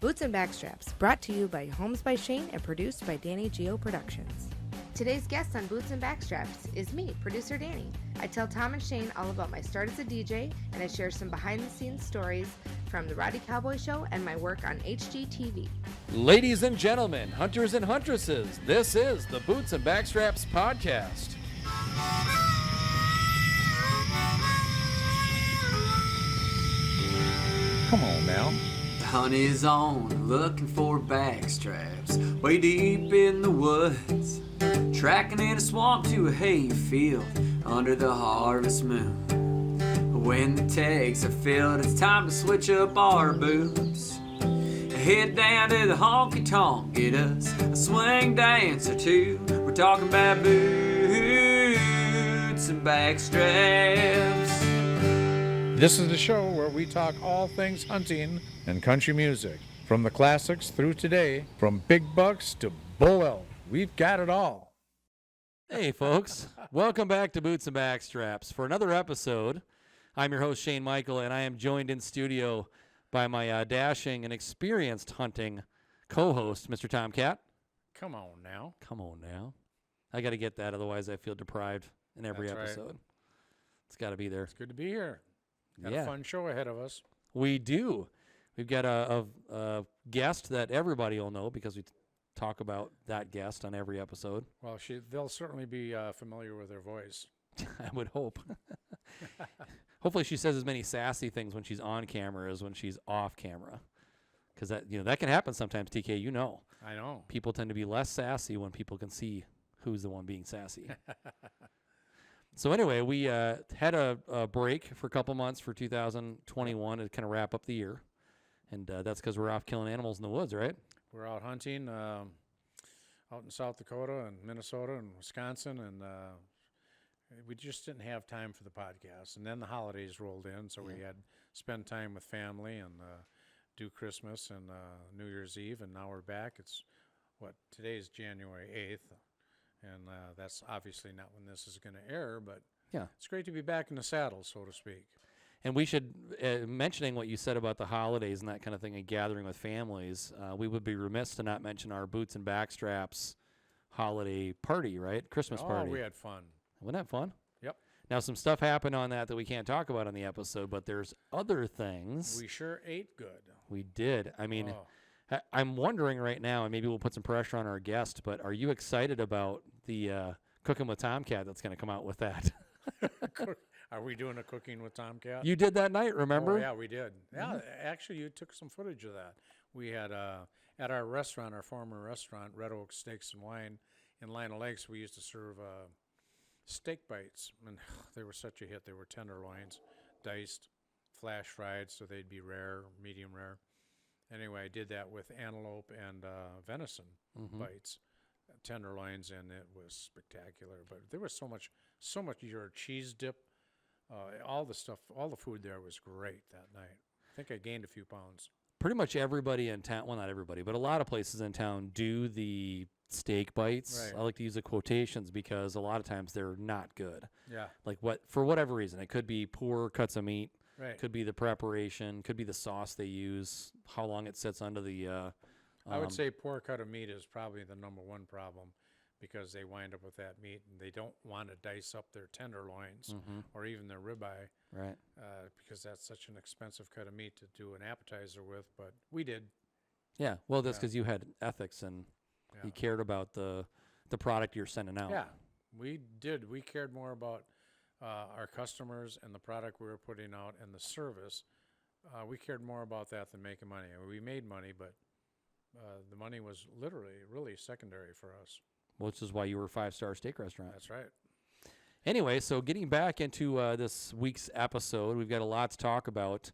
Boots and Backstraps, brought to you by Homes by Shayne and produced by Danie Geo Productions. Today's guest on Boots and Backstraps is me, producer Danie. I tell Tom and Shayne all about my start as a DJ, and I share some behind-the-scenes stories from the Rowdy Cowboy Show and my work on HGTV. Ladies and gentlemen, hunters and huntresses, this is the Boots and Backstraps podcast. Come on now. The hunt is on, looking for backstraps, way deep in the woods, tracking in a swamp to a hay field under the harvest moon. When the tags are filled, it's time to switch up our boots. Head down to the honky tonk, get us a swing dance or two. We're talking about boots and backstraps. This is the show where we talk all things hunting and country music. From the classics through today, from big bucks to bull elk, we've got it all. Hey folks, welcome back to Boots and Backstraps for another episode. I'm your host Shayne Michael, and I am joined in studio by my dashing and experienced hunting co-host, Mr. Tomcat. Come on now. Come on now. I got to get that, otherwise I feel deprived in every That's episode. Right. It's got to be there. It's good to be here. Got a fun show ahead of us. We do. We've got a guest that everybody will know because we talk about that guest on every episode. Well, they'll certainly be familiar with her voice. I would hope. Hopefully she says as many sassy things when she's on camera as when she's off camera. Because that can happen sometimes, TK, you know. I know. People tend to be less sassy when people can see who's the one being sassy. So anyway, we had a break for a couple months for 2021 to kind of wrap up the year. And that's because we're off killing animals in the woods, right? We're out hunting out in South Dakota and Minnesota and Wisconsin, and we just didn't have time for the podcast. And then the holidays rolled in, so we had to spend time with family and do Christmas and New Year's Eve, and now we're back. Today's January 8th. And that's obviously not when this is going to air, but yeah, it's great to be back in the saddle, so to speak. And we should, mentioning what you said about the holidays and that kind of thing and gathering with families, we would be remiss to not mention our Boots and Backstraps holiday party, right? Christmas party. Oh, we had fun. Wasn't that fun? Yep. Now, some stuff happened on that we can't talk about on the episode, but there's other things. We sure ate good. We did. I mean... I'm wondering right now, and maybe we'll put some pressure on our guest, but are you excited about the Cooking with Tomcat that's going to come out with that? Are we doing a Cooking with Tomcat? You did that night, remember? Oh, yeah, we did. Yeah, actually, you took some footage of that. We had, at our restaurant, our former restaurant, Red Oak Steaks and Wine in Lina Lakes, we used to serve steak bites, and they were such a hit. They were tenderloins, diced, flash fried, so they'd be rare, medium rare. Anyway, I did that with antelope and venison bites, tenderloins, and it was spectacular. But there was so much your cheese dip, all the stuff, all the food there was great that night. I think I gained a few pounds. Pretty much everybody in town, well, not everybody, but a lot of places in town do the steak bites. Right. I like to use the quotations because a lot of times they're not good. Yeah. Like for whatever reason. It could be poor cuts of meat. Right. Could be the preparation, could be the sauce they use, how long it sits under the... I would say poor cut of meat is probably the number one problem because they wind up with that meat and they don't want to dice up their tenderloins or even their ribeye. Right. Because that's such an expensive cut of meat to do an appetizer with, but we did. Yeah, well, that's because you had ethics and you cared about the product you're sending out. Yeah, we did. We cared more about... our customers and the product we were putting out and the service, we cared more about that than making money. I mean, we made money, but the money was really secondary for us. Which is why you were a 5-star steak restaurant. That's right. Anyway, so getting back into this week's episode, we've got a lot to talk about,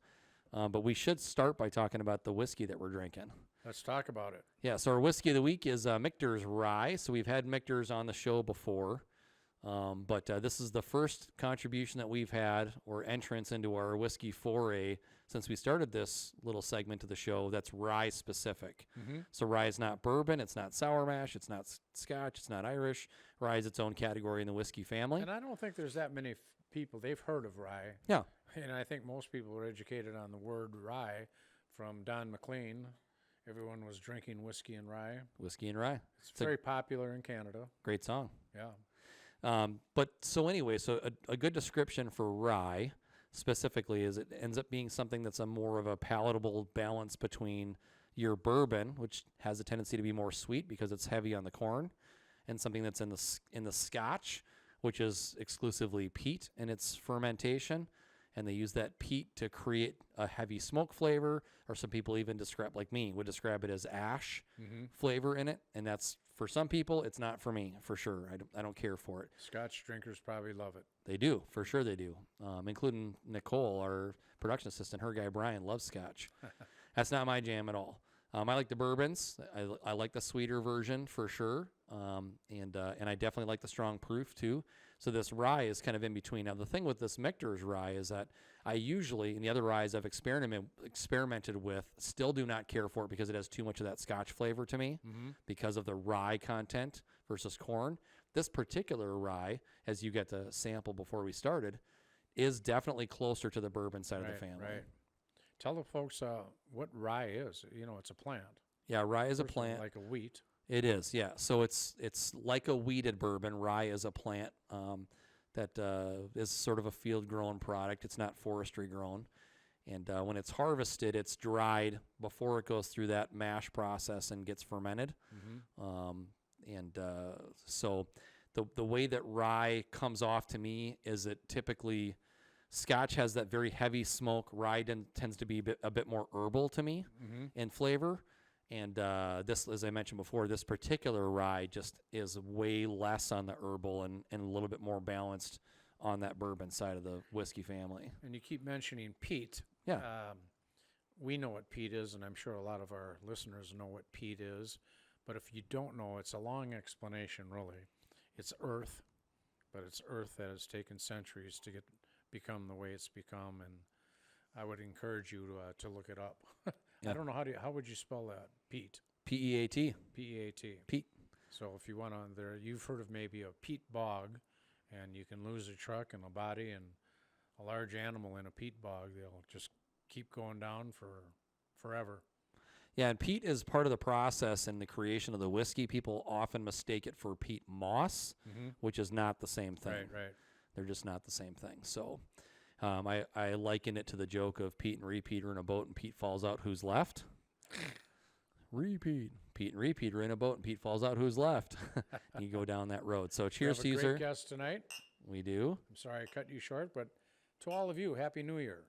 but we should start by talking about the whiskey that we're drinking. Let's talk about it. Yeah, so our whiskey of the week is Michter's Rye. So we've had Michter's on the show before. But this is the first contribution that we've had or entrance into our whiskey foray since we started this little segment of the show that's rye specific. So rye is not bourbon, it's not sour mash, it's not Scotch, it's not Irish. Rye is its own category in the whiskey family. And I don't think there's that many people, they've heard of rye. Yeah. And I think most people are educated on the word rye from Don McLean Everyone was drinking whiskey and rye. Whiskey and Rye. It's very popular in Canada. Great song. Yeah. But so anyway, so a good description for rye specifically is it ends up being something that's a more of a palatable balance between your bourbon, which has a tendency to be more sweet because it's heavy on the corn, and something that's in the Scotch, which is exclusively peat in its fermentation. And they use that peat to create a heavy smoke flavor, or some people even describe, like me, would describe it as ash flavor in it. And that's, for some people, it's not for me, for sure. I don't care for it. Scotch drinkers probably love it. They do, for sure they do, including Nicole, our production assistant. Her guy, Brian, loves Scotch. That's not my jam at all. I like the bourbons. I like the sweeter version for sure, and I definitely like the strong proof too. So this rye is kind of in between. Now the thing with this Michter's rye is that I usually, and the other ryes I've experimented with, still do not care for it because it has too much of that Scotch flavor to me because of the rye content versus corn. This particular rye, as you get to sample before we started, is definitely closer to the bourbon side of the family. Right. Tell the folks what rye is. You know, it's a plant. Yeah, rye is a First, plant. like a wheat. It is, yeah. So it's like a wheated bourbon. Rye is a plant that is sort of a field-grown product. It's not forestry grown. And when it's harvested, it's dried before it goes through that mash process and gets fermented. So the way that rye comes off to me is it typically... Scotch has that very heavy smoke. Rye tends to be a bit more herbal to me in flavor. And this, as I mentioned before, this particular rye just is way less on the herbal and a little bit more balanced on that bourbon side of the whiskey family. And you keep mentioning peat. Yeah. We know what peat is, and I'm sure a lot of our listeners know what peat is. But if you don't know, it's a long explanation, really. It's earth, but it's earth that has taken centuries to become the way it's become, and I would encourage you to look it up. Yeah. I don't know how would you spell that? Peat. P-E-A-T. P-E-A-T. Peat. So if you went on there, you've heard of maybe a peat bog, and you can lose a truck and a body and a large animal in a peat bog. They'll just keep going down for forever. Yeah, and peat is part of the process in the creation of the whiskey. People often mistake it for peat moss, which is not the same thing. Right. They're just not the same thing. So I liken it to the joke of Pete and Repeat are in a boat and Pete falls out, who's left? Repeat. Pete and Repeat are in a boat and Pete falls out, who's left? And you go down that road. So cheers, we have a Caesar. great guest tonight. We do. I'm sorry I cut you short, but to all of you, Happy New Year.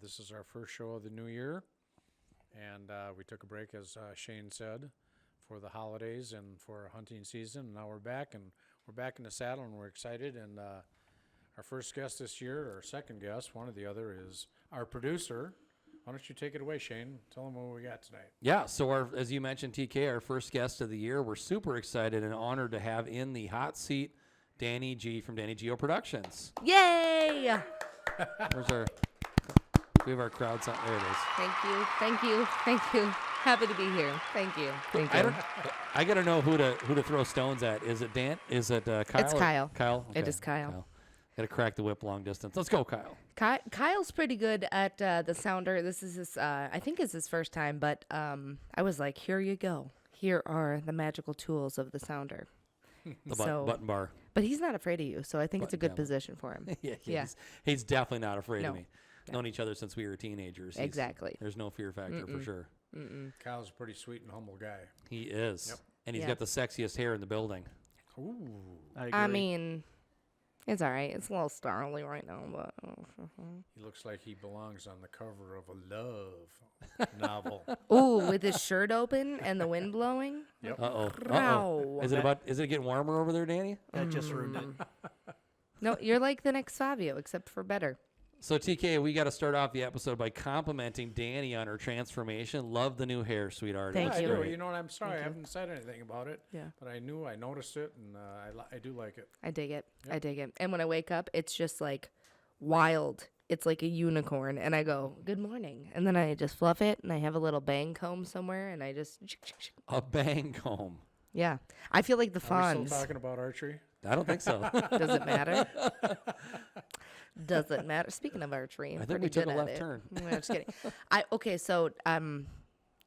This is our first show of the new year, and we took a break, as Shayne said, for the holidays and for hunting season. And now we're back, and we're back in the saddle, and we're excited. And our first guest this year, or second guest, one or the other, is our producer. Why don't you take it away, Shayne? Tell them what we got tonight. Yeah, so as you mentioned, TK, our first guest of the year, we're super excited and honored to have in the hot seat Danie G from Danie Geo Productions. Yay! We have our crowd sound. There it is. Thank you. Happy to be here. Thank you. I gotta know who to throw stones at. Is it Dan? Is it Kyle? It's Kyle. Kyle. Okay. It is Kyle. Gotta crack the whip long distance. Let's go, Kyle. Kyle's pretty good at the sounder. This is his. I think it's his first time, but I was like, here you go. Here are the magical tools of the sounder. Button bar. But he's not afraid of you, so I think it's a good position for him. Yeah. He's definitely not afraid of No. me. Known each other since we were teenagers. Exactly. There's no fear factor for sure. Kyle's a pretty sweet and humble guy. He is. Yep. And he's got the sexiest hair in the building. Ooh. I mean, it's all right. It's a little starly right now, but He looks like he belongs on the cover of a love novel. ooh, with his shirt open and the wind blowing. Yep. Wow. Is it getting warmer over there, Danie? That just ruined it. No, you're like the next Fabio, except for better. So, TK, we got to start off the episode by complimenting Danie on her transformation. Love the new hair, sweetheart. Thank I you. do. You know what? I'm sorry. I haven't said anything about it. Yeah. But I noticed it, and I do like it. I dig it. Yep. I dig it. And when I wake up, it's just like wild. It's like a unicorn. And I go, good morning. And then I just fluff it, and I have a little bang comb somewhere, and I just... A bang comb. Yeah. I feel like the Are we Fonz. still talking about archery? I don't think so. Does it matter? Does it matter? Speaking of archery, I'm I think pretty we took good a at left it. turn. No, I'm just kidding. So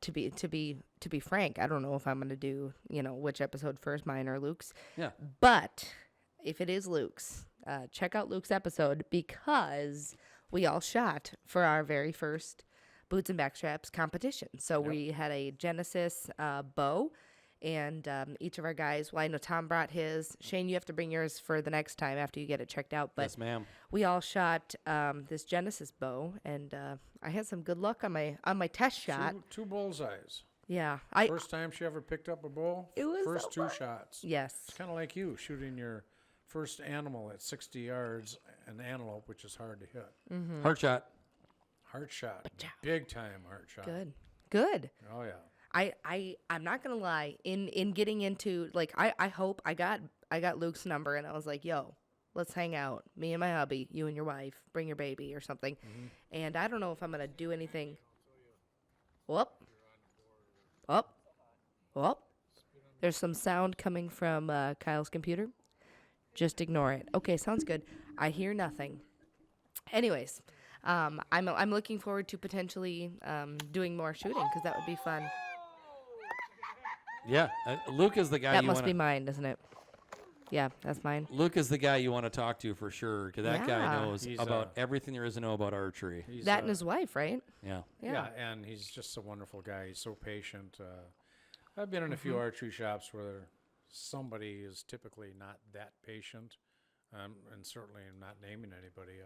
to be frank, I don't know if I'm going to do, which episode first, mine or Luke's. Yeah. But if it is Luke's, check out Luke's episode because we all shot for our very first Boots and Backstraps competition. So we had a Genesis bow, and each of our guys, well, I know Tom brought his. Shayne, you have to bring yours for the next time after you get it checked out. But Yes, ma'am. we all shot this Genesis bow, and I had some good luck on my test shot. Two bullseyes. Yeah. First time she ever picked up a bull. It was first so two fun. shots. Yes. It's kind of like you shooting your first animal at 60 yards, an antelope, which is hard to hit. Mm-hmm. Heart shot. Heart shot. Big time heart shot. Good. Oh, yeah. I'm not gonna lie. In getting into I hope I got Luke's number and I was like, yo, let's hang out. Me and my hubby, you and your wife, bring your baby or something. Mm-hmm. And I don't know if I'm gonna do anything. Up. There's some sound coming from Kyle's computer. Just ignore it. Okay, sounds good. I hear nothing. Anyways, I'm looking forward to potentially doing more shooting because that would be fun. Yeah. Luke is the guy That you must want be mine, doesn't it? Yeah, that's mine. Luke is the guy you want to talk to for sure, because that guy Yeah. knows He's, about everything there is to know about archery. He's, That and his wife, right? Yeah. Yeah, and he's just a wonderful guy. He's so patient. I've been in a few archery shops where somebody is typically not that patient, and certainly I'm not naming anybody.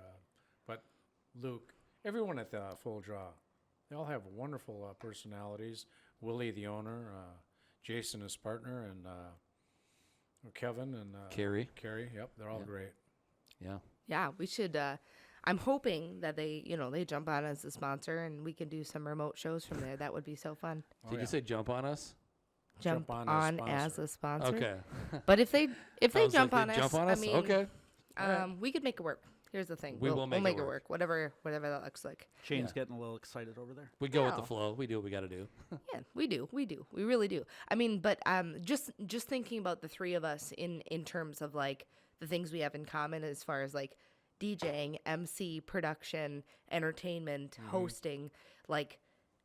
But Luke, everyone at the Full Draw, they all have wonderful personalities. Willie, the owner, Jason, his partner, and Kevin and Carrie. Carrie, yep, they're all great. Yeah. Yeah, we should. I'm hoping that they jump on as a sponsor and we can do some remote shows from there. That would be so fun. Did you say jump on us? Jump on as a sponsor. Okay. But if they I was jump like, on they us, jump on us? I mean, Okay. we could make it work. Here's the thing. We will make it it work. Whatever that looks like. Shane's getting a little excited over there. We go with the Yeah. flow. We do what we got to do. Yeah, we do. We really do. I mean, but just thinking about the three of us in terms of like the things we have in common as far as like DJing, MC, production, entertainment, hosting, like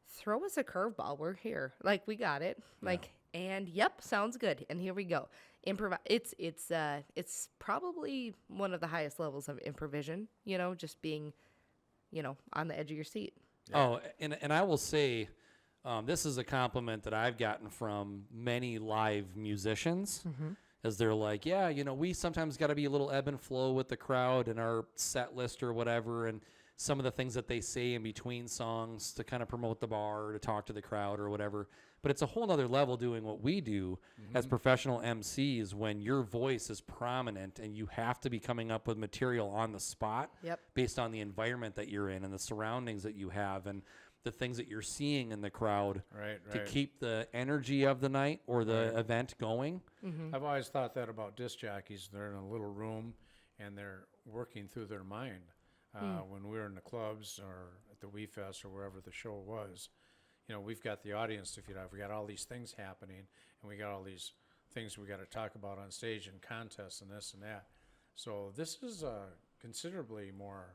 throw us a curveball. We're here. Like we got it. Like and yep, sounds good. And here we go. It's probably one of the highest levels of improvisation, just being, on the edge of your seat. Oh, and I will say, this is a compliment that I've gotten from many live musicians, as they're like, yeah, we sometimes got to be a little ebb and flow with the crowd and our set list or whatever, and some of the things that they say in between songs to kind of promote the bar or to talk to the crowd or whatever. But it's a whole nother level doing what we do as professional MCs when your voice is prominent and you have to be coming up with material on the spot based on the environment that you're in and the surroundings that you have and the things that you're seeing in the crowd to keep the energy of the night or the event going. I've always thought that about disc jockeys. They're in a little room and they're working through their mind. When we were in the clubs or at the Wee Fest or wherever the show was, we've got the audience to feed off. We got all these things happening, and we got all these things we got to talk about on stage and contests and this and that. So this is considerably more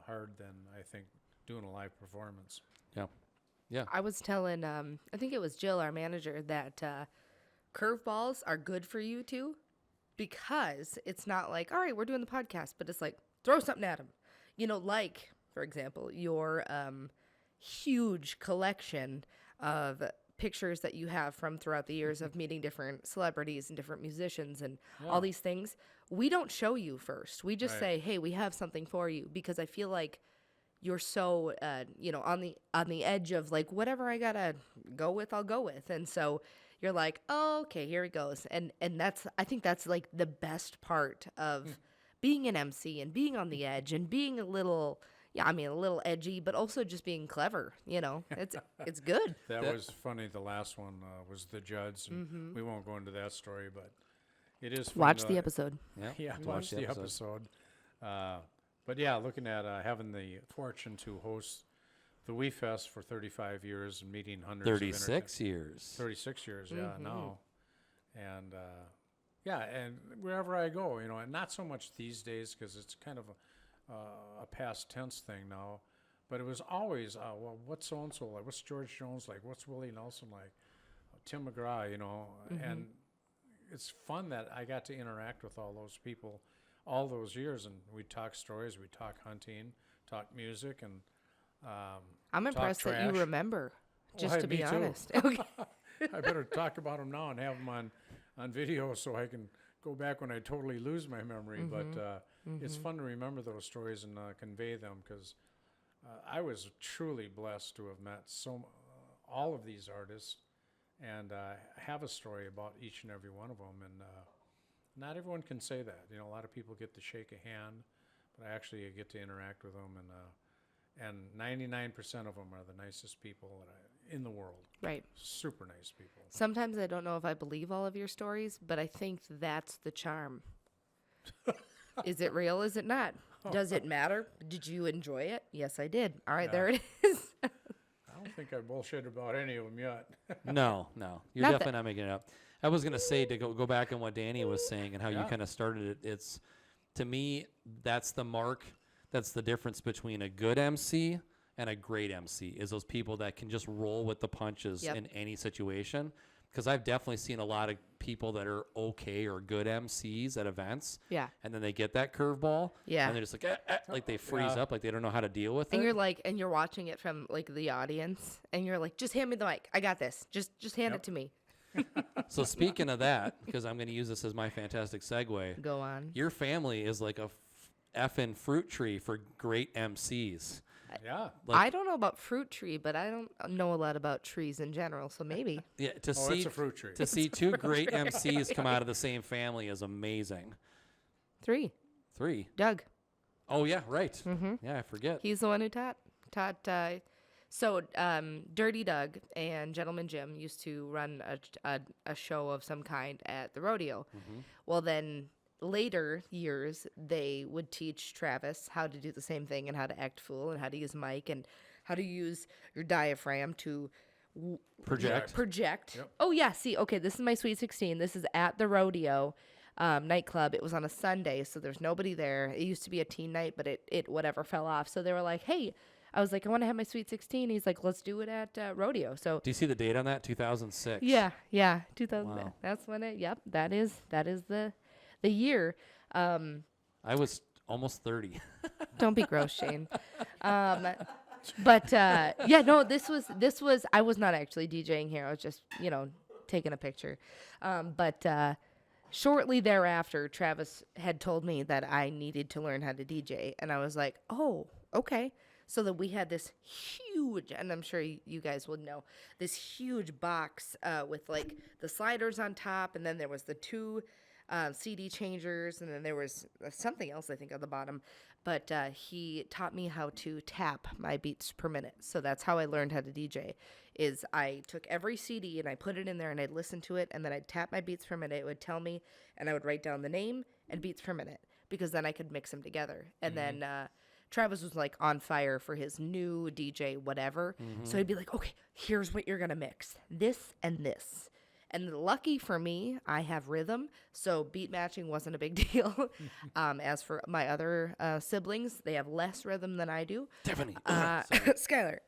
hard than I think doing a live performance. Yeah. I was telling, I think it was Jill, our manager, that curveballs are good for you too, because it's not like, all right, we're doing the podcast, but it's like, throw something at them. Like, for example, your huge collection of pictures that you have from throughout the years of meeting different celebrities and different musicians and all these things. We don't show you first. We just say, hey, we have something for you, because I feel like you're so, on the edge of like, whatever I gotta go with, I'll go with. And so you're like, oh, okay, here it goes. And I think that's like the best part of being an MC and being on the edge and being a little edgy, but also just being clever. It's good. That was funny. The last one was the Judds. And we won't go into that story, but it is fun Watch to- the episode. Yeah, watch the episode. But yeah, looking at having the fortune to host the Wee Fest for 35 years and meeting hundreds of 36 years. 36 years, now. And and wherever I go, and not so much these days because it's kind of a past tense thing now. But it was always, well, what's so-and-so like? What's George Jones like? What's Willie Nelson like? Tim McGraw, you know. And it's fun that I got to interact with all those people all those years. And we'd talk stories, we'd talk hunting, talk music, and I'm talk impressed that trash. you remember, just Well, to me be too. honest. Okay. I better talk about them now and have them on video so I can go back when I totally lose my memory. But it's fun to remember those stories and convey them, because I was truly blessed to have met all of these artists and have a story about each and every one of them. And not everyone can say that. You know, a lot of people get to shake a hand, but I actually get to interact with them. And 99% of them are the nicest people in the world. Right. Super nice people. Sometimes I don't know if I believe all of your stories, but I think that's the charm. Is it real? Is it not? Does it matter? Did you enjoy it? Yes, I did. All right, there it is. I don't think I bullshit about any of them yet. No. You're Not definitely not making it up. I was going to say, to go back on what Danie was saying and how you kind of started it, it's, to me, that's the mark. That's the difference between a good MC and a great MC, is those people that can just roll with the punches in any situation. Because I've definitely seen a lot of people that are okay or good MCs at events. Yeah. And then they get that curveball. Yeah. And they're just like they freeze up, like they don't know how to deal with And it. you're like, and you're watching it from like the audience, and you're like, just hand me the mic. I got this. Just hand it to me. So speaking of that, because I'm going to use this as my fantastic segue. Go on. Your family is like a effing fruit tree for great MCs. Yeah. I don't know about fruit tree, but I don't know a lot about trees in general, so maybe. Yeah, It's a fruit tree. to see two great MCs come out of the same family is amazing. 3. Doug. Oh yeah, right. Yeah, I forget. He's the one who taught. Dirty Doug and Gentleman Jim used to run a show of some kind at the rodeo. Well, then later years, they would teach Travis how to do the same thing and how to act fool and how to use mic and how to use your diaphragm to project. Yep. Oh yeah, see, okay, this is my Sweet 16. This is at the rodeo nightclub. It was on a Sunday, so there's nobody there. It used to be a teen night, but it whatever fell off. So they were like, hey, I was like, I want to have my Sweet 16. He's like, let's do it at rodeo. So Do you see the date on that? 2006. yeah, 2000. Wow. That's when it. Yep, that is the year. I was almost 30. Don't be gross, Shayne. But yeah, no, this was. I was not actually DJing here. I was just taking a picture. But shortly thereafter, Travis had told me that I needed to learn how to DJ, and I was like, oh, okay. So that we had this huge, and I'm sure you guys would know, this huge box with like the sliders on top, and then there was the 2 CD changers, and then there was something else I think on the bottom. But he taught me how to tap my beats per minute. So that's how I learned how to DJ. Is I took every CD and I put it in there and I'd listen to it, and then I'd tap my beats per minute. It would tell me, and I would write down the name and beats per minute, because then I could mix them together. And then Travis was like on fire for his new DJ whatever. So he'd be like, okay, here's what you're going to mix. This and this. And lucky for me, I have rhythm, so beat matching wasn't a big deal. As for my other siblings, they have less rhythm than I do. Tiffany. Skylar.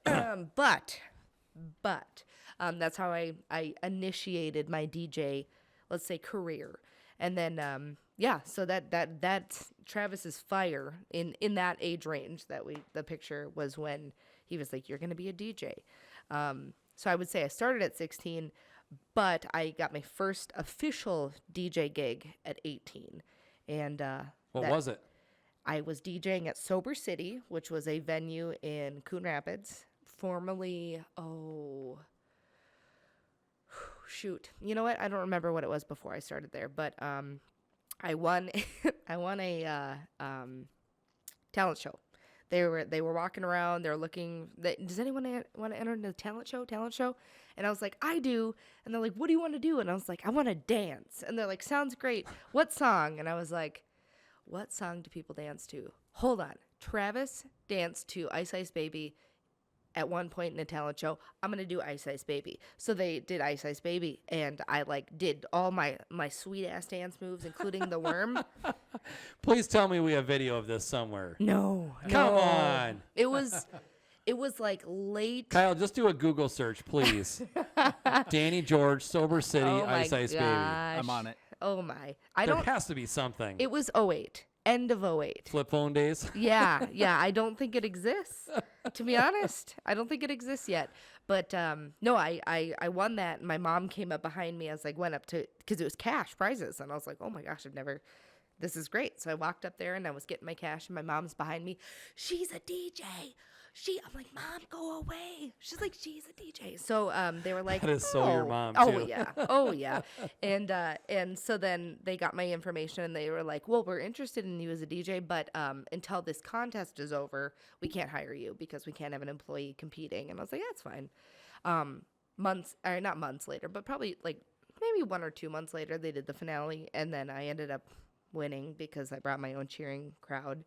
But that's how I initiated my DJ, let's say, career. And then, so that's Travis's fire in that age range that the picture was when he was like, you're going to be a DJ. So I would say I started at 16, but I got my first official DJ gig at 18. And What was it? I was DJing at Sober City, which was a venue in Coon Rapids, formerly, shoot. You know what? I don't remember what it was before I started there, but I won a talent show. They were walking around. They're looking. Does anyone want to enter the talent show? And I was like, I do. And they're like, what do you want to do? And I was like, I want to dance. And they're like, sounds great. What song? And I was like, what song do people dance to? Hold on. Travis danced to Ice Ice Baby at one point in a talent show. I'm going to do Ice Ice Baby. So they did Ice Ice Baby, and I did all my sweet ass dance moves, including the worm. Please tell me we have video of this somewhere. No. Come on. It was It was like late. Kyle, just do a Google search, please. Danny George, Sober City, Oh my Ice Ice Baby. I'm on it. Oh my! There has to be something. It was '08, end of '08. Flip phone days. Yeah. I don't think it exists. To be honest, I don't think it exists yet. But no, I won that, and my mom came up behind me as I went up to, because it was cash prizes, and I was like, oh my gosh, this is great. So I walked up there and I was getting my cash, and my mom's behind me. She's a DJ. I'm like, Mom, go away. She's like, she's a DJ. So they were like, That is so your mom, Oh too. yeah, oh yeah. And so then they got my information, and they were like, well, we're interested in you as a DJ, but until this contest is over, we can't hire you because we can't have an employee competing. And I was like, that's fine. Not months later, but probably like maybe 1 or 2 months later, they did the finale, and then I ended up winning because I brought my own cheering crowd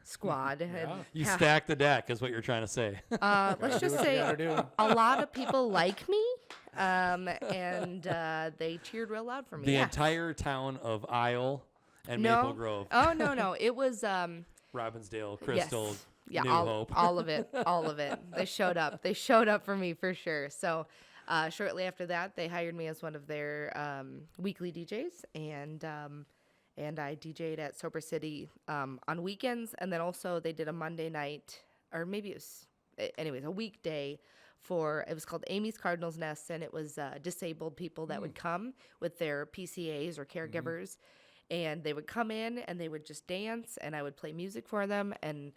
squad. And You stacked the deck is what you're trying to say. let's just say a lot of people like me, and they cheered real loud for me. The entire town of Isle and Maple Grove. Oh, no. It was Robbinsdale, Crystal, yes. Yeah, New Hope. all of it. They showed up. They showed up for me for sure. So shortly after that, they hired me as one of their weekly DJs, and I DJ'd at Sober City on weekends, and then also they did a Monday night, or maybe it was, anyways, a weekday it was called Amy's Cardinal's Nest, and it was disabled people that would come with their PCAs or caregivers, and they would come in and they would just dance, and I would play music for them. And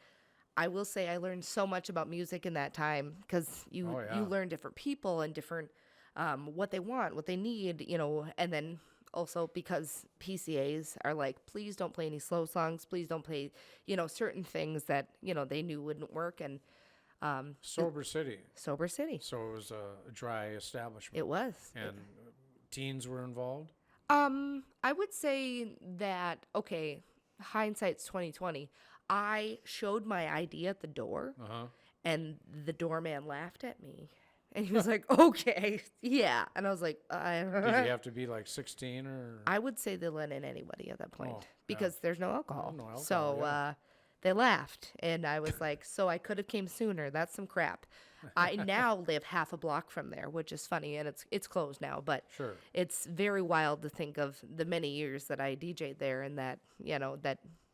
I will say I learned so much about music in that time, because you learn different people and different what they want, what they need, and then also because PCAs are like, please don't play any slow songs, please don't play, certain things that, they knew wouldn't work. And Sober City. So it was a dry establishment. It was. And teens were involved? I would say that, okay, hindsight's 2020. I showed my ID at the door, and the doorman laughed at me. And he was like, okay, yeah. And I was like, Did you have to be like 16 or? I would say they let in anybody at that point because there's no alcohol. No alcohol, so they laughed, and I was like, so I could have came sooner. That's some crap. I now live half a block from there, which is funny, and it's closed now. But Sure. It's very wild to think of the many years that I DJ'd there, and that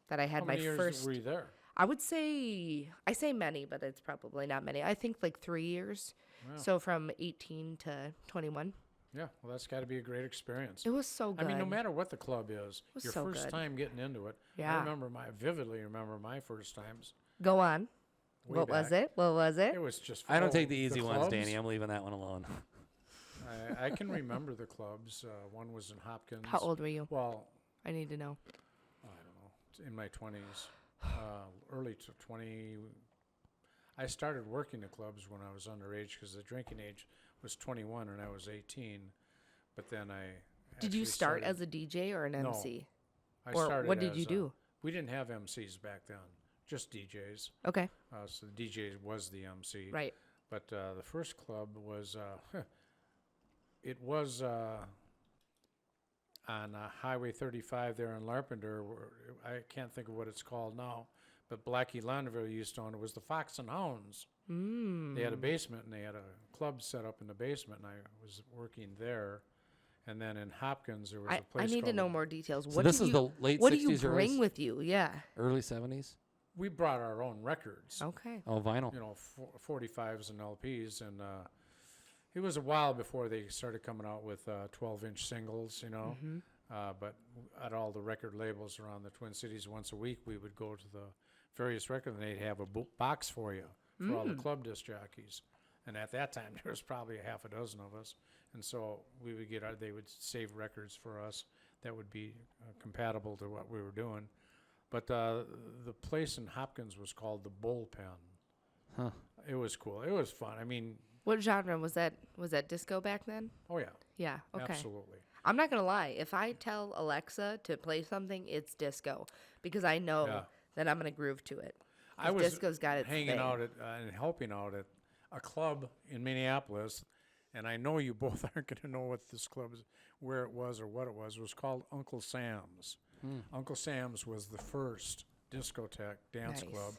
that I had How my many years first. were you there? I would say many, but it's probably not many. I think like 3 years. Wow. So from 18 to 21. Yeah, well, that's got to be a great experience. It was so good. I mean, no matter what the club is, was your so first good. time getting into it. Yeah. I vividly remember my first times. Go on. way What was back. it? What was it? It was just. I don't take the easy ones, clubs. Danny. I'm leaving that one alone. I can remember the clubs. One was in Hopkins. How old were you? Well, I need to know. I don't know. In my 20s, early to 20. I started working the clubs when I was underage because the drinking age was 21 and I was 18. But then I. Did you actually start started- as a DJ or an No. MC? I Or started what did you as, do? We didn't have MCs back then, just DJs. Okay. So the DJ was the MC. Right. But the first club was, it was on Highway 35 there in Larpenteur. I can't think of what it's called now, but Blackie Landeville used to own it. Was the Fox and Hounds. They had a basement, and they had a club set up in the basement, and I was working there. And then in Hopkins, there was a place I need to called- know more details. So this is the late What do 60s you or bring early- with you? Yeah. Early 70s? We brought our own records. Okay. Oh, vinyl. 45s and LPs, and it was a while before they started coming out with 12-inch singles, but at all the record labels around the Twin Cities, once a week we would go to the various records, and they'd have a box for you for all the club disc jockeys. And at that time, there was probably a half a dozen of us, and so we would they would save records for us that would be compatible to what we were doing. But the place in Hopkins was called the Bullpen. Huh. It was cool. It was fun. I mean, What genre was that? Was that disco back then? oh yeah, Yeah. Okay. absolutely. I'm not gonna lie. If I tell Alexa to play something, it's disco because I know Yeah. that I'm gonna groove to it. I was disco's got its hanging thing. out at and helping out at a club in Minneapolis, and I know you both aren't going to know what this club is, where it was or what it was. It was called Uncle Sam's. Uncle Sam's was the first discotheque dance Nice. club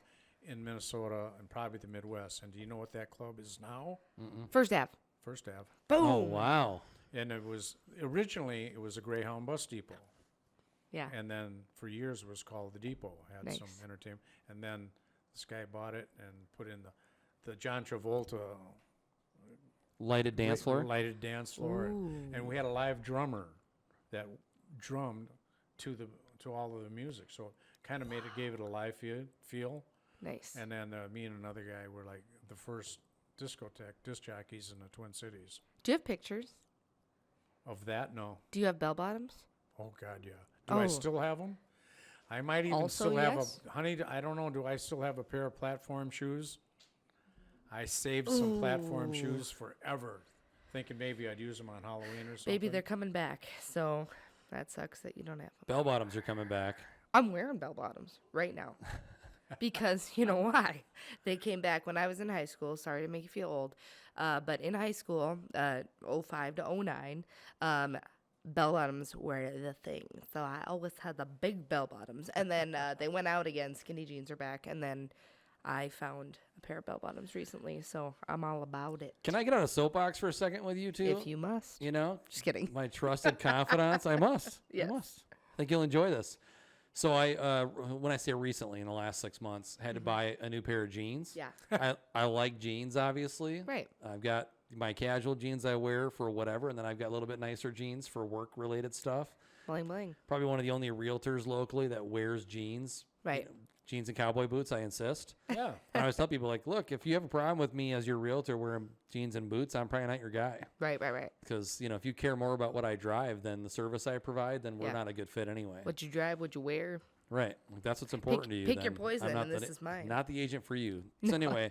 in Minnesota and probably the Midwest. And do you know what that club is now? First Ave. First Ave. Boom. Oh, wow. And it was originally a Greyhound bus depot. Yeah. And then for years it was called the Depot. Had Nice. some entertainment. And then this guy bought it and put in the John Travolta Lighted dance floor? lighted dance floor. And we had a live drummer that drummed to all of the music. So it kind of gave it a live feel. Nice. And then me and another guy were like the first disc jockeys in the Twin Cities. Do you have pictures? Of that, no. Do you have bell bottoms? Oh, God, yeah. Do I Oh. still have them? I might even Also, still have yes? honey, I don't know. Do I still have a pair of platform shoes? I saved some platform shoes forever, thinking maybe I'd use them on Halloween or something. Maybe they're coming back, so that sucks that you don't have them. Bell bottoms are coming back. I'm wearing bell bottoms right now. Because you know why? They came back when I was in high school. Sorry to make you feel old. But in high school, 05 to 09, bell bottoms were the thing. So I always had the big bell bottoms. And then they went out again. Skinny jeans are back. And then I found a pair of bell bottoms recently. So I'm all about it. Can I get on a soapbox for a second with you two? If you must. You know? Just kidding. My trusted confidants. I must. Yes. I must. I think you'll enjoy this. So I, when I say recently, in the last 6 months, had to buy a new pair of jeans. Yeah. I like jeans, obviously. Right. I've got my casual jeans I wear for whatever, and then I've got a little bit nicer jeans for work-related stuff. Bling, bling. Probably one of the only realtors locally that wears jeans. Right. You know, jeans and cowboy boots, I insist. Yeah. And I always tell people, like, look, if you have a problem with me as your realtor wearing jeans and boots, I'm probably not your guy. Right, right, right. Because, you know, if you care more about what I drive than the service I provide, then we're Yeah. not a good fit anyway. What you drive, what you wear. Right. Like, that's what's important to you. pick your then. poison, I'm not and this is mine. Not the agent for you. So anyway,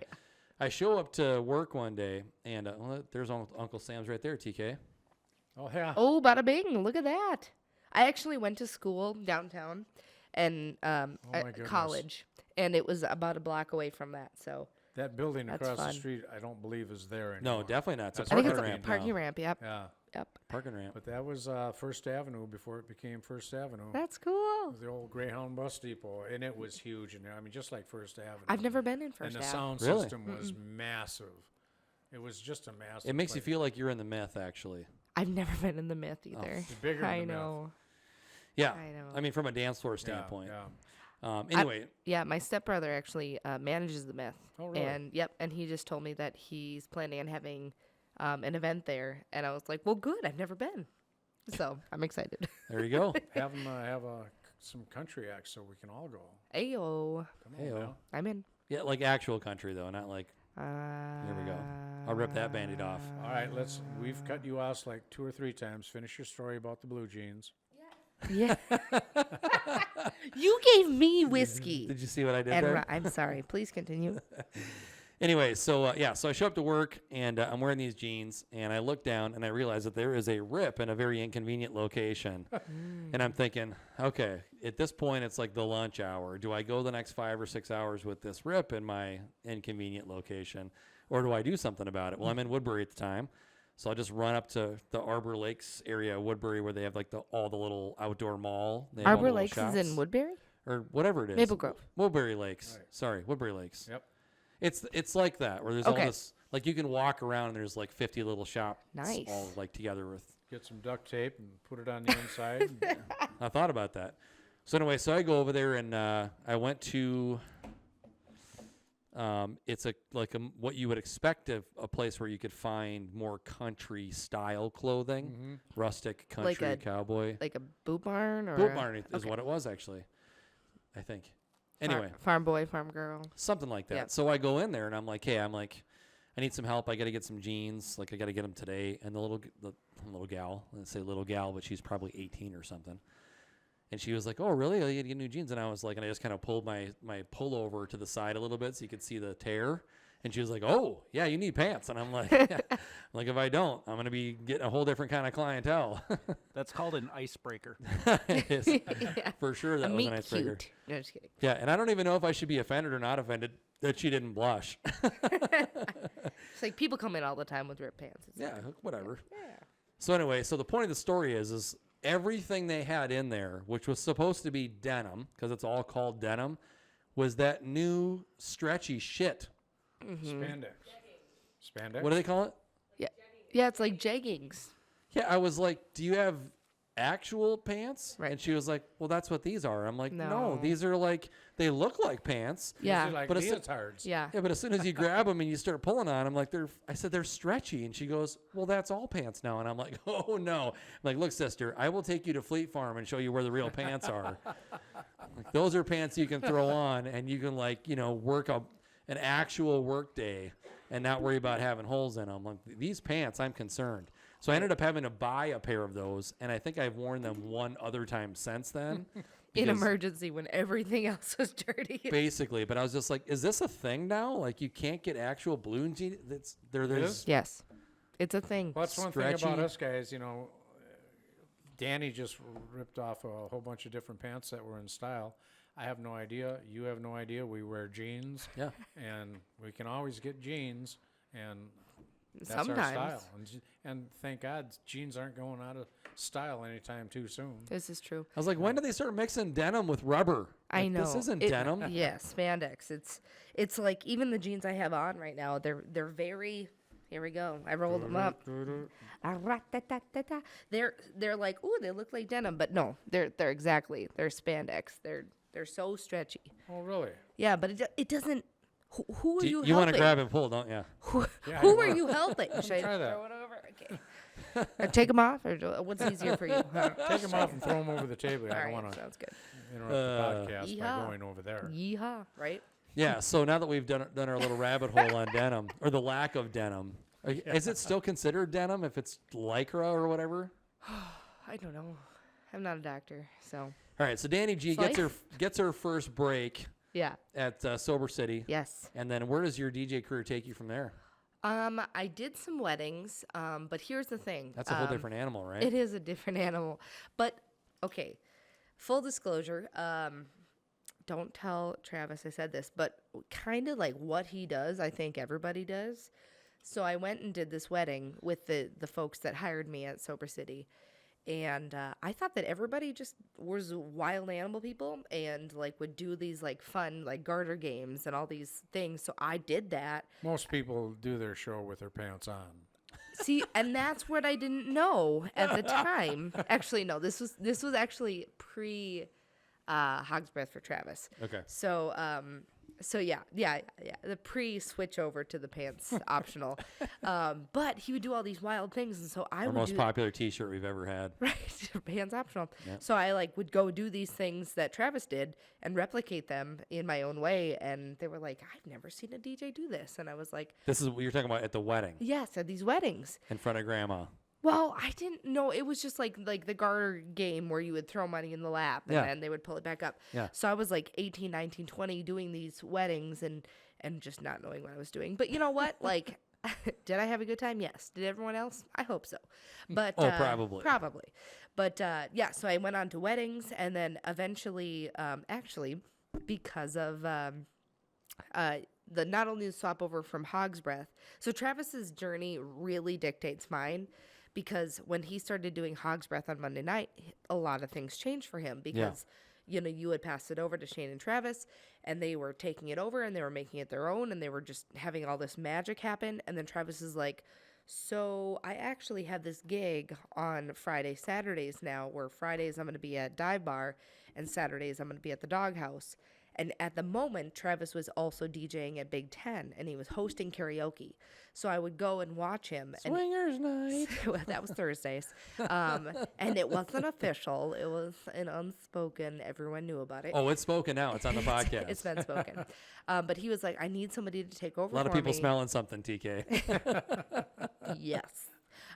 I show up to work one day, and well, there's Uncle Sam's right there, TK. Oh, yeah. Oh, bada bing. Look at that. I actually went to school downtown and my goodness. college, and it was about a block away from that. So That building That's across fun. the street, I don't believe is there anymore. No, definitely not. It's a That's I think parking it's a ramp parking now. ramp. Yep. Yeah. Yep. Parking ramp. But that was First Avenue before it became First Avenue. That's It cool. was the old Greyhound bus depot, and it was huge in there. I mean, just like First Avenue. I've never been in And First the Ave. sound Really? system was massive. It was just a massive. It makes you place. feel like you're in the myth, actually. I've never been in the Myth either. It's bigger than I the Myth. know. Yeah. I know. I mean, from a dance floor Yeah, standpoint. yeah. Anyway, Yeah, my stepbrother actually manages the Myth. Oh, really? And and he just told me that he's planning on having an event there, and I was like, well, good. I've never been, so I'm excited. there you go. Have them have some country acts so we can all go. Ayo, Come on Hey-o. now. I'm in. Yeah, like actual country, though, not like, here we go. I'll rip that Band-Aid off. All right, we've cut you off like 2 or 3 times. Finish your story about the blue jeans. Yeah. You gave me whiskey. Did you see what I did And there? I'm sorry. Please continue. Anyway, so so I show up to work, and I'm wearing these jeans, and I look down, and I realize that there is a rip in a very inconvenient location. And I'm thinking, okay, at this point, it's like the lunch hour. Do I go the next 5 or 6 hours with this rip in my inconvenient location, or do I do something about it? Well, I'm in Woodbury at the time, so I'll just run up to the Arbor Lakes area of Woodbury where they have like all the little outdoor mall. They have all the Arbor little Lakes is shops. in Woodbury? Or whatever it is. Maple Grove. Woodbury Lakes. Right. Sorry, Woodbury Lakes. Yep. It's like that where there's all Okay. this, like you can walk around and there's like 50 little shops Nice. all like together with. Get some duct tape and put it on the inside. I thought about that. So anyway, so I go over there and I went to. It's what you would expect of a place where you could find more country style clothing, rustic country Like a- cowboy. Like a boot barn or Boot barn is okay. what it was actually, I think. Anyway, farm boy, farm girl. something like that. Yeah. So I go in there and I'm like, hey, I need some help. I got to get some jeans. Like I got to get them today. And the little gal, let's say little gal, but she's probably 18 or something. And she was like, oh, really? I got to get new jeans. And I was like, and I just kind of pulled my pullover to the side a little bit so you could see the tear. And she was like, oh, yeah, you need pants. And I'm like, yeah. Like, if I don't, I'm going to be getting a whole different kind of clientele. That's called an icebreaker. It is. Yeah. For sure, A that was meet an icebreaker. cute. No, just kidding. Yeah, and I don't even know if I should be offended or not offended that she didn't blush. It's like people come in all the time with ripped pants. It's Yeah, like, whatever. yeah. So anyway, so the point of the story is everything they had in there, which was supposed to be denim, because it's all called denim, was that new stretchy shit. Spandex. Spandex? What do they call it? Yeah, it's like jeggings. Yeah, I was like, do you have actual pants? Right. And she was like, well, that's what these are. I'm like, no, No. these are like, they look like pants. Yeah. These are like But it's- leotards. Yeah. Yeah, but as soon as you grab them and you start pulling on them, like I said, they're stretchy. And she goes, well, that's all pants now. And I'm like, oh no. I'm like, look, sister, I will take you to Fleet Farm and show you where the real pants are. Like, those are pants you can throw on and you can work an actual work day and not worry about having holes in them. Like, these pants, I'm concerned. So I ended up having to buy a pair of those, and I think I've worn them one other time since then. In because- emergency when everything else was dirty. Basically, but I was just like, is this a thing now? Like, you can't get actual balloon jeans? There's Yes. It's a thing. Well, that's one Stretchy. thing about us guys, Danie just ripped off a whole bunch of different pants that were in style. I have no idea. You have no idea. We wear jeans. Yeah. And we can always get jeans, and that's our Sometimes. style. And thank God jeans aren't going out of style anytime too soon. This is true. I was like, when did they start mixing denim with rubber? I Like, know. This isn't It- denim. Yeah, spandex. It's like even the jeans I have on right now, they're very. Here we go. I rolled them up. They're like, ooh, they look like denim, but no, they're spandex. They're so stretchy. Oh, really? Yeah, but it doesn't. Who are you You want to helping? grab and pull, don't you? Who, Yeah, who I are will. you helping? Should I Try that. throw it over? Okay. Take them off, or what's easier for you? Take them off and throw them over the table. All I don't right, want to sounds good. interrupt the podcast Yeehaw. by going over there. Yeehaw, right? Yeah, so now that we've done our little rabbit hole on denim, or the lack of denim, is it still considered denim if it's Lycra or whatever? I don't know. I'm not a doctor, so All right, so Danie G It's gets her first break yeah. at Sober City. Yes. And then where does your DJ career take you from there? I did some weddings, but here's the thing. That's a whole different animal, right? It is a different animal. But, okay, full disclosure, don't tell Travis I said this, but kind of like what he does, I think everybody does. So I went and did this wedding with the folks that hired me at Sober City. And I thought that everybody just was wild animal people and like would do these like fun like garter games and all these things. So I did that. Most people do their show with their pants on. See, and that's what I didn't know at the time. Actually, no, this was actually pre Hog's Breath for Travis. Okay. So yeah, the pre-switch over to the pants optional. But he would do all these wild things, and so I Our would most do popular T-shirt we've ever had. right pants optional. Yep. So I like would go do these things that Travis did and replicate them in my own way, and they were like, I've never seen a DJ do this, and I was like, This is what you're talking about at the wedding yes, at these weddings. in front of Grandma. Well, I didn't know. It was just like the garter game where you would throw money in the lap and Yeah. then they would pull it back up. Yeah. So I was like 18, 19, 20 doing these weddings and just not knowing what I was doing. But you know what? Like, did I have a good time? Yes. Did everyone else? I hope so. But Oh, probably. Probably. But yeah, so I went on to weddings and then eventually, actually, because of the not only the swap over from Hog's Breath. So Travis's journey really dictates mine. Because when he started doing Hog's Breath on Monday night, a lot of things changed for him because, you had passed it over to Shayne and Travis and they were taking it over and they were making it their own and they were just having all this magic happen. And then Travis is like, so I actually have this gig on Friday, Saturdays now where Fridays I'm going to be at Dive Bar and Saturdays I'm going to be at the Doghouse. And at the moment, Travis was also DJing at Big Ten, and he was hosting karaoke. So I would go and watch him. Swingers night. That was Thursdays. And it wasn't official. It was an unspoken. Everyone knew about it. Oh, it's spoken now. It's on the podcast. It's been spoken. But he was like, I need somebody to take over a lot of for people me. smelling something, TK. Yes.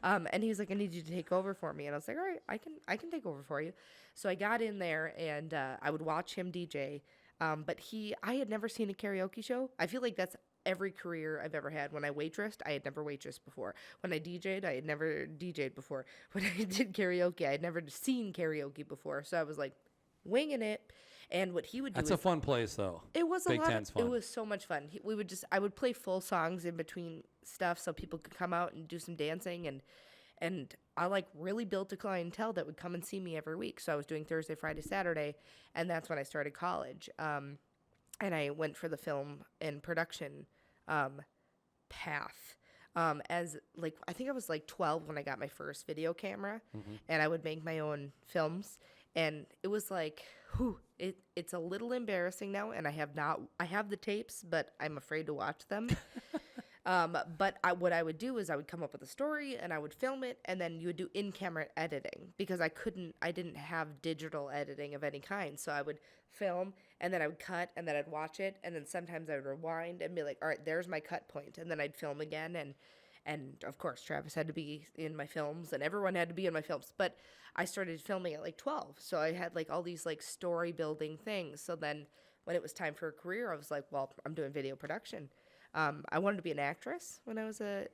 And he's like, I need you to take over for me. And I was like, all right, I can take over for you. So I got in there and I would watch him DJ. But I had never seen a karaoke show. I feel like that's every career I've ever had. When I waitressed, I had never waitressed before. When I DJ'd, I had never DJ'd before. When I did karaoke, I had never seen karaoke before. So I was like winging it. And what he would do That's is, a fun place, though. it was Big a lot. Ten's fun. It was so much fun. I would play full songs in between stuff so people could come out and do some dancing and I like really built a clientele that would come and see me every week. So I was doing Thursday, Friday, Saturday, and that's when I started college. and I went for the film and production path. As like I think I was like 12 when I got my first video camera, and I would make my own films, and it was like, it's a little embarrassing now, and I have the tapes, but I'm afraid to watch them. But what I would do is I would come up with a story and I would film it, and then you would do in-camera editing because I didn't have digital editing of any kind. So I would film and then I would cut and then I'd watch it, and then sometimes I would rewind and be like, all right, there's my cut point, and then I'd film again, and of course Travis had to be in my films and everyone had to be in my films. But I started filming at like 12, so I had like all these like story building things. So then when it was time for a career, I was like, well, I'm doing video production. I wanted to be an actress when I was a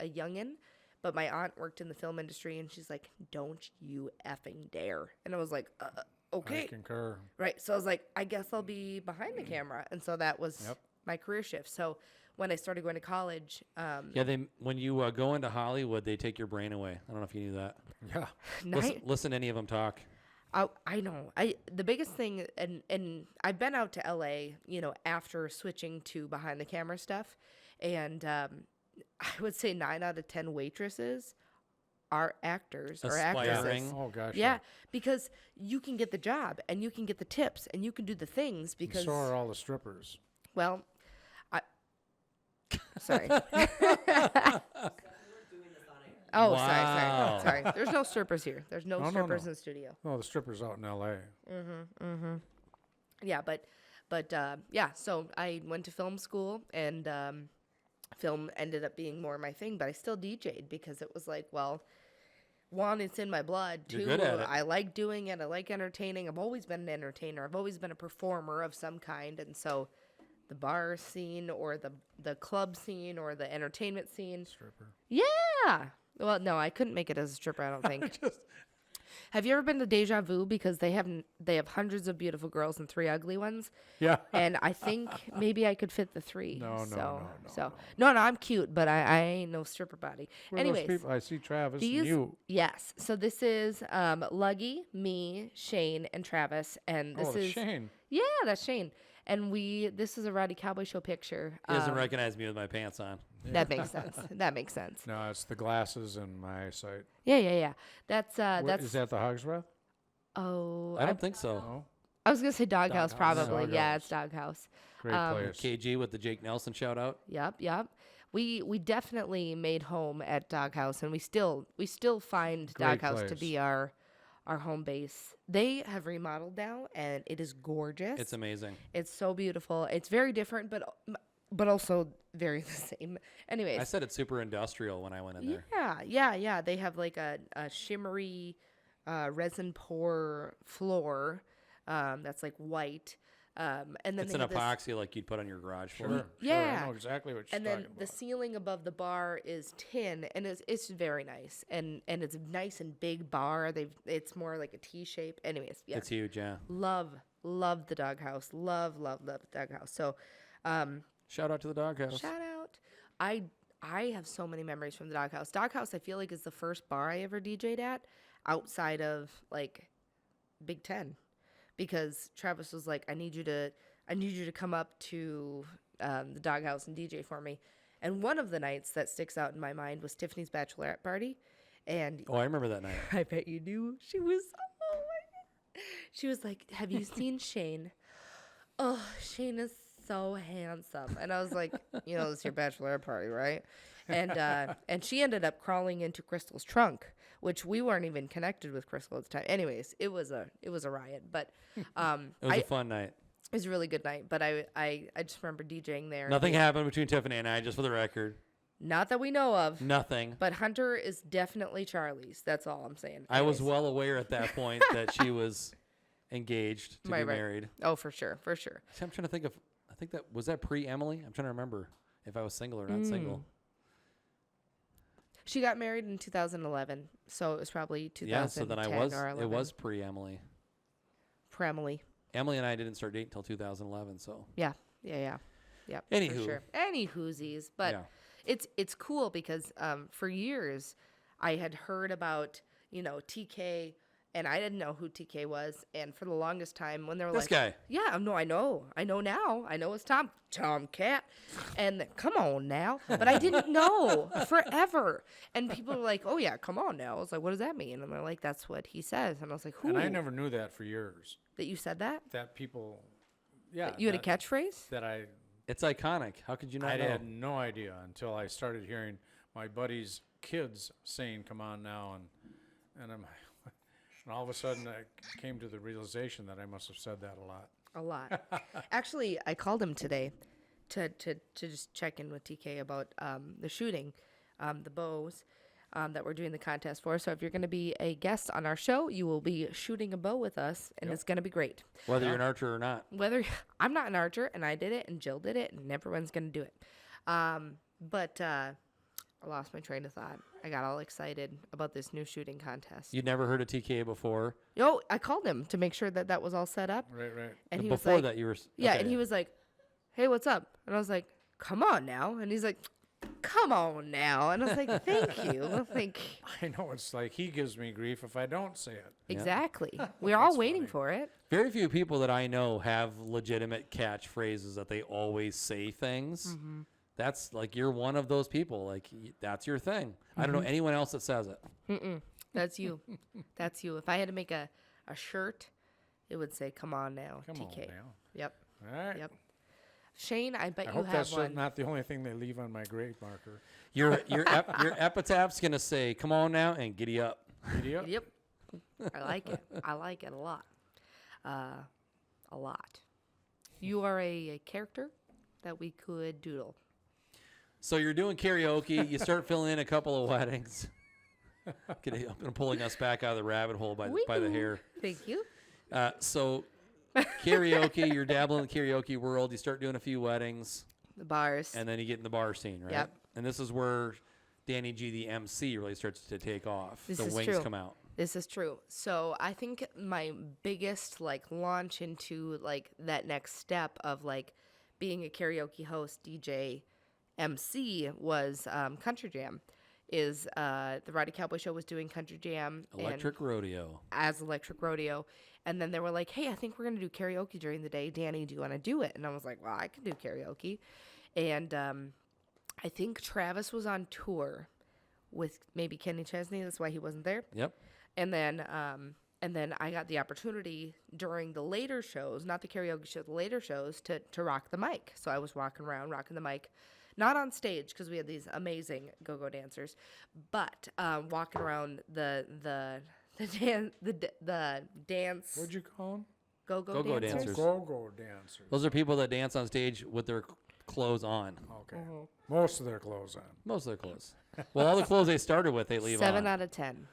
youngin', but my aunt worked in the film industry, and she's like, don't you effing dare. And I was like, okay. I concur. Right. So I was like, I guess I'll be behind the camera. And so that was my career shift. So when I started going to college. When you go into Hollywood, they take your brain away. I don't know if you knew that. Yeah. Listen to any of them talk. I know. The biggest thing, and I've been out to LA, after switching to behind the camera stuff, and I would say 9 out of 10 waitresses are actors or actresses. Oh gosh. Yeah, because you can get the job and you can get the tips and you can do the things because. And so are all the strippers. Well, sorry. Oh, Wow. sorry. There's no strippers here. There's no strippers in the studio. No, the strippers out in L.A. Yeah, but so I went to film school, and film ended up being more my thing, but I still DJ'd because it was like, well, one, it's in my blood. You're Two, good at it. I like doing it. I like entertaining. I've always been an entertainer. I've always been a performer of some kind, and so the bar scene or the club scene or the entertainment scene. Stripper. Yeah. Well, no, I couldn't make it as a stripper, I don't think. Have you ever been to Deja Vu? Because they have hundreds of beautiful girls and 3 ugly ones. Yeah. And I think maybe I could fit the 3. No, I'm cute, but I ain't no stripper body. Where are those Anyways, people? I see Travis and you. yes. So this is Luggy, me, Shayne, and Travis, and this is Shayne. Yeah, that's Shayne. And this is a Rowdy Cowboy Show picture. He doesn't recognize me with my pants on. That makes sense. That makes sense. No, it's the glasses and my eyesight. Yeah. That's Is that the Hog's Breath? Oh, I don't think so. No. I was gonna say Doghouse, probably. Yeah, Doghouse. it's Doghouse. Great place. KG with the Jake Nelson shout out. Yep. We definitely made home at Doghouse, and we still find Great Doghouse to place. be our home base. They have remodeled now, and it is gorgeous. It's amazing. It's so beautiful. It's very different, but also very the same. Anyways, I said it's super industrial when I went in there. Yeah. They have like a shimmery resin pour floor that's like white. And then It's they an have epoxy like you'd put on your garage floor. Sure. Yeah. I know exactly what you're and then talking the about. ceiling above the bar is tin, and it's very nice, and it's a nice and big bar. It's more like a T shape. Anyways, yeah, It's huge, yeah. love the Doghouse. Love the Doghouse. So, Shout out to the Doghouse. shout out. I have so many memories from the Doghouse. Doghouse, I feel like, is the first bar I ever DJ'd at outside of like Big Ten, because Travis was like, I need you to come up to the Doghouse and DJ for me. And one of the nights that sticks out in my mind was Tiffany's bachelorette party. And Oh, I remember that night. I bet you do. She was, oh my God. She was like, have you seen Shayne? Oh, Shayne is so handsome. And I was like, this is your bachelorette party, right? And she ended up crawling into Crystal's trunk, which we weren't even connected with Crystal at the time. Anyways, it was a riot. But It was a fun night. it was a really good night. But I just remember DJing there. Nothing happened between Tiffany and I, just for the record. Not that we know of. Nothing. But Hunter is definitely Charlie's. That's all I'm saying. I was Anyways. well aware at that point that she was engaged to be Right. married. Oh, for sure. For sure. See, I'm trying to think of, I think was that pre-Emily? I'm trying to remember if I was single or not single. She got married in 2011, so it was probably 2010 Yeah, so then or 11. it was pre-Emily. Emily. Emily and I didn't start dating until 2011, so. Yeah. For Anywho. sure. Any whoosies. But Yeah. it's cool because for years I had heard about, TK and I didn't know who TK was. And for the longest time, when they were This like, guy. yeah, no, I know now. I know it's Tomcat. And come on now. But I didn't know forever. And people were like, oh, yeah, come on now. I was like, what does that mean? And they're like, that's what he says. And I was like, who? And I never knew that for years. That you said that? That people, yeah. That you had a catchphrase? That It's iconic. How could you not I know? had no idea until I started hearing my buddies' kids saying, come on now. And I'm and all of a sudden I came to the realization that I must have said that a lot. A lot. Actually, I called him today to just check in with TK about the shooting, the bows that we're doing the contest for. So if you're going to be a guest on our show, you will be shooting a bow with us, and it's going to be great. Whether you're an archer or not. I'm not an archer, and I did it, and Jill did it, and everyone's going to do it. But I lost my train of thought. I got all excited about this new shooting contest. You'd never heard of TK before. Yo, I called him to make sure that was all set up. Right. And he Before was like, that, you were. yeah, okay. and he was like, hey, what's up? And I was like, come on now. And he's like, come on now. And I was like, thank you. I know it's like he gives me grief if I don't say it. Exactly. We're all waiting for it. Very few people that I know have legitimate catchphrases that they always say things. Mm-hmm. That's like you're one of those people. Like that's your thing. I don't know anyone else that says it. That's you. That's you. If I had to make a shirt, it would say, come on now, Come TK. on now. Yep. All right. Yep. Shayne, I bet I you hope have that's one. not the only thing they leave on my grave marker. Your epitaph's gonna say, "Come on now and giddy up." Idiot. Yep. I like it. I like it a lot. A lot. You are a character that we could doodle. So you're doing karaoke. You start filling in a couple of weddings. I'm pulling us back out of the rabbit hole by the hair. Thank you. So karaoke, you're dabbling in the karaoke world. You start doing a few weddings, The bars. and then you get in the bar scene, right? Yep. And this is where Danie G, the MC, really starts to take off. This the is wings true. come out. This is true. So I think my biggest launch into that next step of being a karaoke host, DJ, MC was Country Jam. Is the Rowdy Cowboy Show was doing Country Jam Electric rodeo. as Electric Rodeo, and then they were like, "Hey, I think we're gonna do karaoke during the day. Danie, do you want to do it?" And I was like, "Well, I can do karaoke," and I think Travis was on tour with maybe Kenny Chesney. That's why he wasn't there. Yep. And then I got the opportunity during the later shows, not the karaoke show, the later shows, to rock the mic. So I was walking around, rocking the mic, not on stage because we had these amazing go-go dancers, but walking around the dance. What'd you call them? Go-go Go-go dancers. dancers. Go-go dancers. Those are people that dance on stage with their clothes on. Okay. Most of their clothes on. Most of their clothes. Well, all the clothes they started with, they leave 7 on. out of 10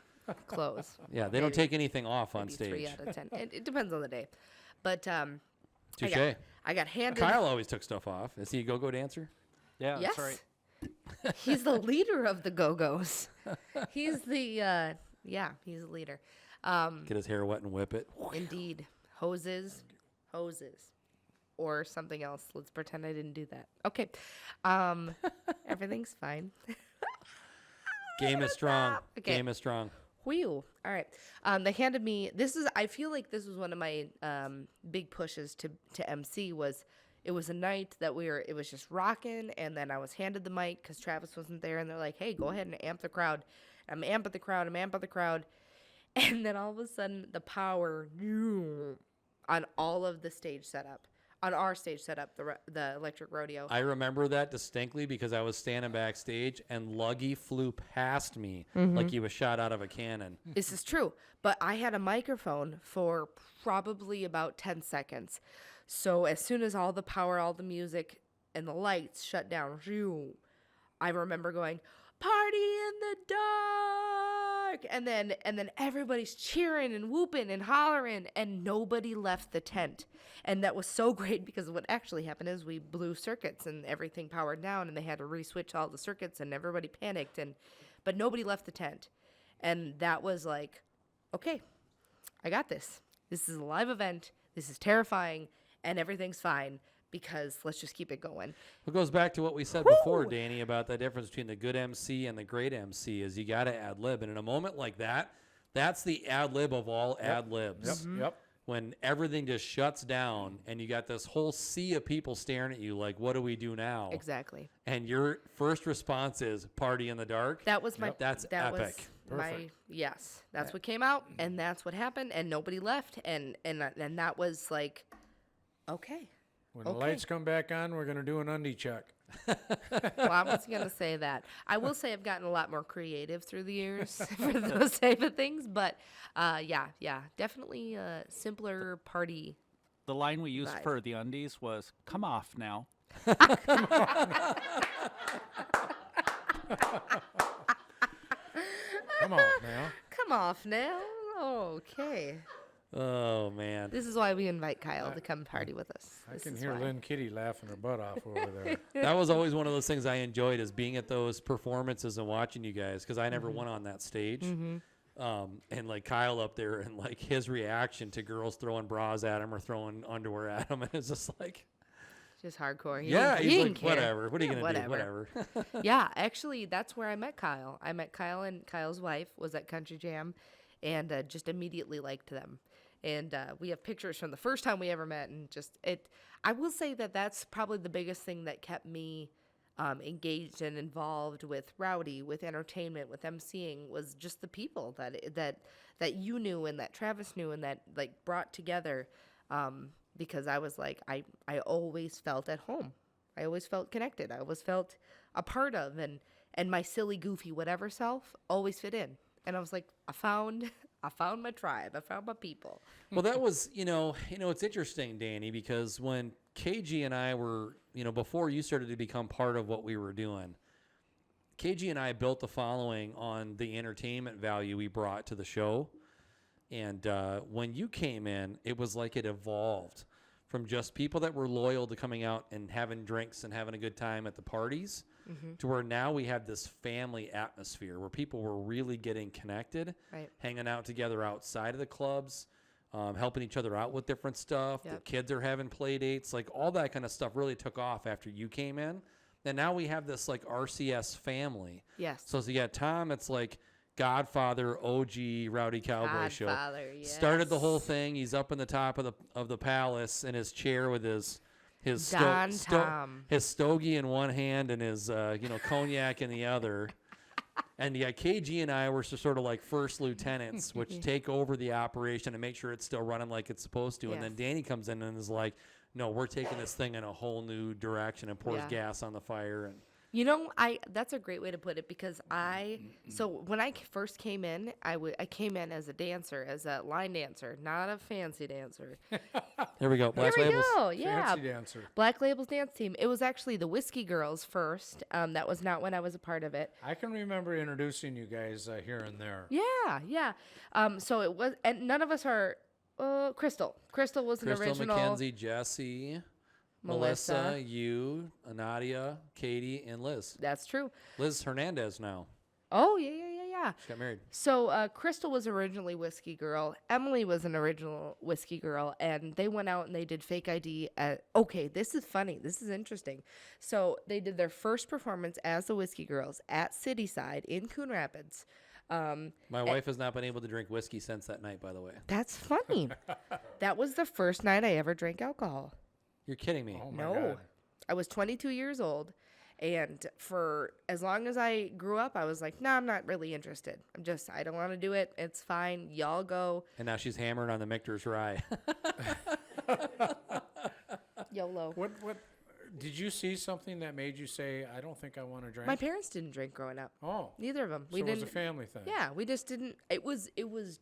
clothes. Yeah, they don't take anything off on Maybe stage. 3 out of 10. It depends on the day, but Touche. I got handed. Kyle always took stuff off. Is he a go-go dancer? Yeah, Yes. that's right. He's the leader of the Go-Go's. He's the he's the leader. Get his hair wet and whip it. Indeed. Hoses. Or something else. Let's pretend I didn't do that. Okay. Everything's fine. Game is strong. Okay. Game is strong. Whew. All right. They handed me I feel like this was one of my big pushes to MC was it was a night that it was just rocking, and then I was handed the mic because Travis wasn't there, and they're like, hey, go ahead and amp the crowd. I'm amping the crowd. And then all of a sudden, the power on all of the stage setup, on our stage setup, the electric rodeo. I remember that distinctly because I was standing backstage and Luggy flew past me like he was shot out of a cannon. This is true. But I had a microphone for probably about 10 seconds. So as soon as all the power, all the music, and the lights shut down, I remember going, party in the dark! And then everybody's cheering and whooping and hollering, and nobody left the tent. And that was so great because what actually happened is we blew circuits and everything powered down, and they had to re-switch all the circuits, and everybody panicked, but nobody left the tent. And that was like, okay, I got this. This is a live event. This is terrifying, and everything's fine because let's just keep it going. It goes back to what we said before, Danie, about the difference between the good MC and the great MC is you got to ad lib. And in a moment like that, That's the ad lib of all ad libs. Yep. When everything just shuts down and you got this whole sea of people staring at you like, what do we do now? Exactly. And your first response is party in the dark. That was my. That's that epic. Was my yes. That's what came out, and that's what happened, and nobody left, and that was like, okay. When the lights come back on, we're going to do an undie check. Well, I was going to say that. I will say I've gotten a lot more creative through the years for those type of things, but yeah, definitely a simpler party. The line we used Vibe. for the undies was, "Come off now." Come on now. Come off now. Okay. Oh, man. This is why we invite Kyle to come party with us. I This can is hear why. Lynn Kitty laughing her butt off over there. That was always one of those things I enjoyed, is being at those performances and watching you guys, because I never went on that stage. And like Kyle up there and like his reaction to girls throwing bras at him or throwing underwear at him. And it's just like, Just hardcore. he didn't he's like, care. whatever. What are you Yeah, going to do? Whatever. Yeah, actually, that's where I met Kyle. I met Kyle, and Kyle's wife was at Country Jam, and just immediately liked them. And we have pictures from the first time we ever met, and just it. I will say that that's probably the biggest thing that kept me engaged and involved with Rowdy, with entertainment, with emceeing, was just the people that you knew and that Travis knew and that like brought together. Because I was like, I always felt at home. I always felt connected. I always felt a part of, and my silly, goofy, whatever self always fit in. And I was like, I found my tribe. I found my people. Well, that was, it's interesting, Danny, because when KG and I were, before you started to become part of what we were doing, KG and I built the following on the entertainment value we brought to the show. And when you came in, it was like it evolved from just people that were loyal to coming out and having drinks and having a good time at the parties to where now we have this family atmosphere where people were really getting connected, Right. hanging out together outside of the clubs, helping each other out with different stuff. The Yep. kids are having play dates, like all that kind of stuff really took off after you came in. And now we have this like RCS family. Yes. So you got Tom, it's like Godfather, OG, Rowdy Cowboy Show. Godfather, yes. Started the whole thing. He's up in the top of the palace in his chair with his Don Tom. his stogie in one hand and his cognac in the other. And yeah, KG and I were sort of like first lieutenants, which take over the operation and make sure it's still running like it's supposed to. And then Yes. Danny comes in and is like, "No, we're taking this thing in a whole new direction," and pours Yeah. gas on the fire. And That's a great way to put it, because so when I first came in, I came in as a dancer, as a line dancer, not a fancy dancer. there we go. Black Here we Labels. go. Yeah. Fancy dancer. Black Labels dance team. It was actually the Whiskey Girls first. That was not when I was a part of it. I can remember introducing you guys here and there. Yeah. So it was, and none of us are. Crystal. Crystal was an Crystal, original. Mackenzie, Jesse, Melissa, you, Nadia, Katie, and Liz. That's true. Liz Hernandez now. Oh yeah. She got married. So Crystal was originally Whiskey Girl. Emily was an original Whiskey Girl, and they went out and they did fake ID. Okay, this is funny. This is interesting. So they did their first performance as the Whiskey Girls at Cityside in Coon Rapids. My wife has not been able to drink whiskey since that night, by the way. That's funny. That was the first night I ever drank alcohol. You're kidding me. Oh my No, God. I was 22 years old. And for as long as I grew up, I was like, no, I'm not really interested. I don't want to do it. It's fine. Y'all go. And now she's hammering on the Michter's Rye. YOLO. What did you see something that made you say, I don't think I want to drink? My parents didn't drink growing up. Oh. Neither of them. So it was a family thing. Yeah, we just didn't. It was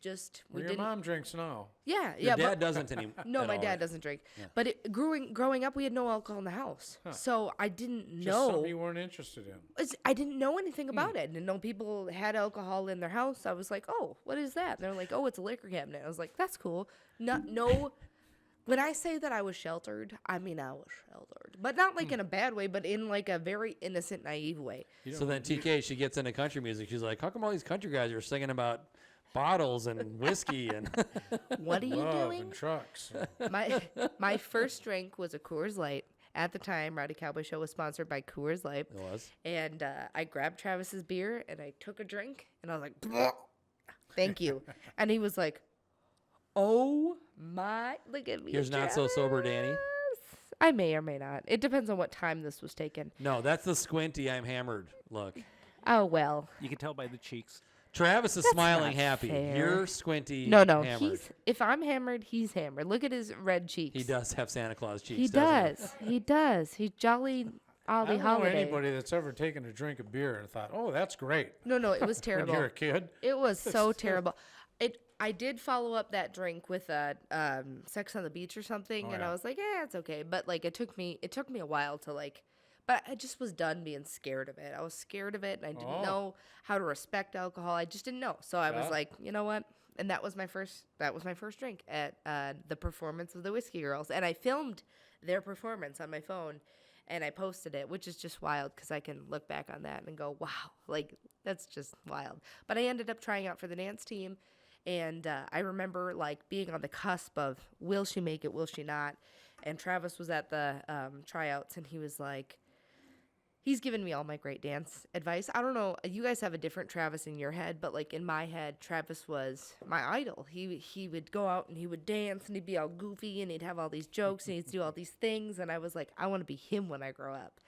just. Well, We your didn't. mom drinks now. Yeah, Your yeah. dad doesn't anymore. No, my dad doesn't drink. But growing up, we had no alcohol in the house, so I didn't Just know. something you weren't interested in. I didn't know anything about it. I didn't know people had alcohol in their house. I was like, oh, what is that? And they're like, oh, it's a liquor cabinet. I was like, that's cool. No. When I say that I was sheltered, I mean I was sheltered. But not like in a bad way, but in like a very innocent, naive way. So then TK, she gets into country music. She's like, how come all these country guys are singing about bottles and whiskey and What are you Love doing? and trucks. My first drink was a Coors Light. At the time, Rowdy Cowboy Show was sponsored by Coors Light. It was. And I grabbed Travis's beer and I took a drink and I was like, "Bleh." Thank you. And he was like, oh my, look at me. Here's not so sober, Danie. I may or may not. It depends on what time this was taken. No, that's the squinty. I'm hammered. Look, Oh, well. You can tell by the cheeks. Travis is smiling not happy. fair. You're squinty. No, Hammered. if I'm hammered, he's hammered. Look at his red cheeks. He does have Santa Claus cheeks. He doesn't does. He does. He's jolly I Ollie don't know Holiday. anybody that's ever taken a drink of beer and thought, "Oh, that's great." No, it was When terrible. you're a kid. It was so terrible. I did follow up that drink with Sex on the Beach or something, Oh, and yeah. I was like, yeah, it's okay. But like, it took me a while to like, but I just was done being scared of it. I was scared of it, and I didn't know how to respect alcohol. I just didn't know. So I was Yeah. like, you know what? And that was my first drink at the performance of the Whiskey Girls, and I filmed their performance on my phone. And I posted it, which is just wild because I can look back on that and go, wow, like that's just wild. But I ended up trying out for the dance team. And I remember like being on the cusp of will she make it, will she not? And Travis was at the tryouts and he was like, he's given me all my great dance advice. I don't know, you guys have a different Travis in your head, but like in my head, Travis was my idol. He would go out and he would dance and he'd be all goofy and he'd have all these jokes and he'd do all these things. And I was like, I want to be him when I grow up.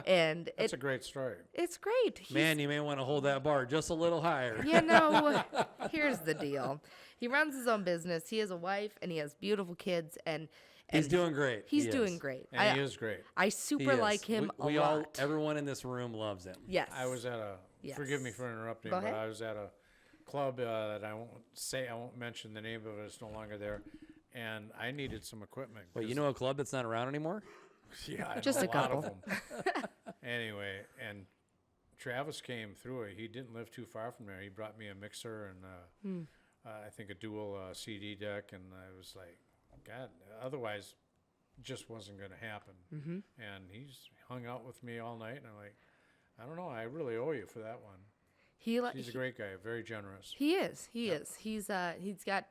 And That's a great story. it's great. Man, you may want to hold that bar just a little higher. You know, here's the deal. He runs his own business. He has a wife and he has beautiful kids and He's doing great. He's He doing is. great. And he is great. I He super is. like him we a all, lot. everyone in this room loves him. Yes. I was at a. Yes. Forgive me for interrupting, Go but ahead. I was at a club that I won't say. I won't mention the name of it. It's no longer there, and I needed some equipment. Wait, you 'cause- know a club that's not around anymore? Yeah, I Just know a lot of couple. them. Anyway, and Travis came through it. He didn't live too far from there. He brought me a mixer and I think a dual CD deck, and I was like, God, otherwise, just wasn't going to happen. Mm-hmm. And he's hung out with me all night, and I'm like, I don't know, I really owe you for that one. He's a great guy, very generous. He is. He is. He's got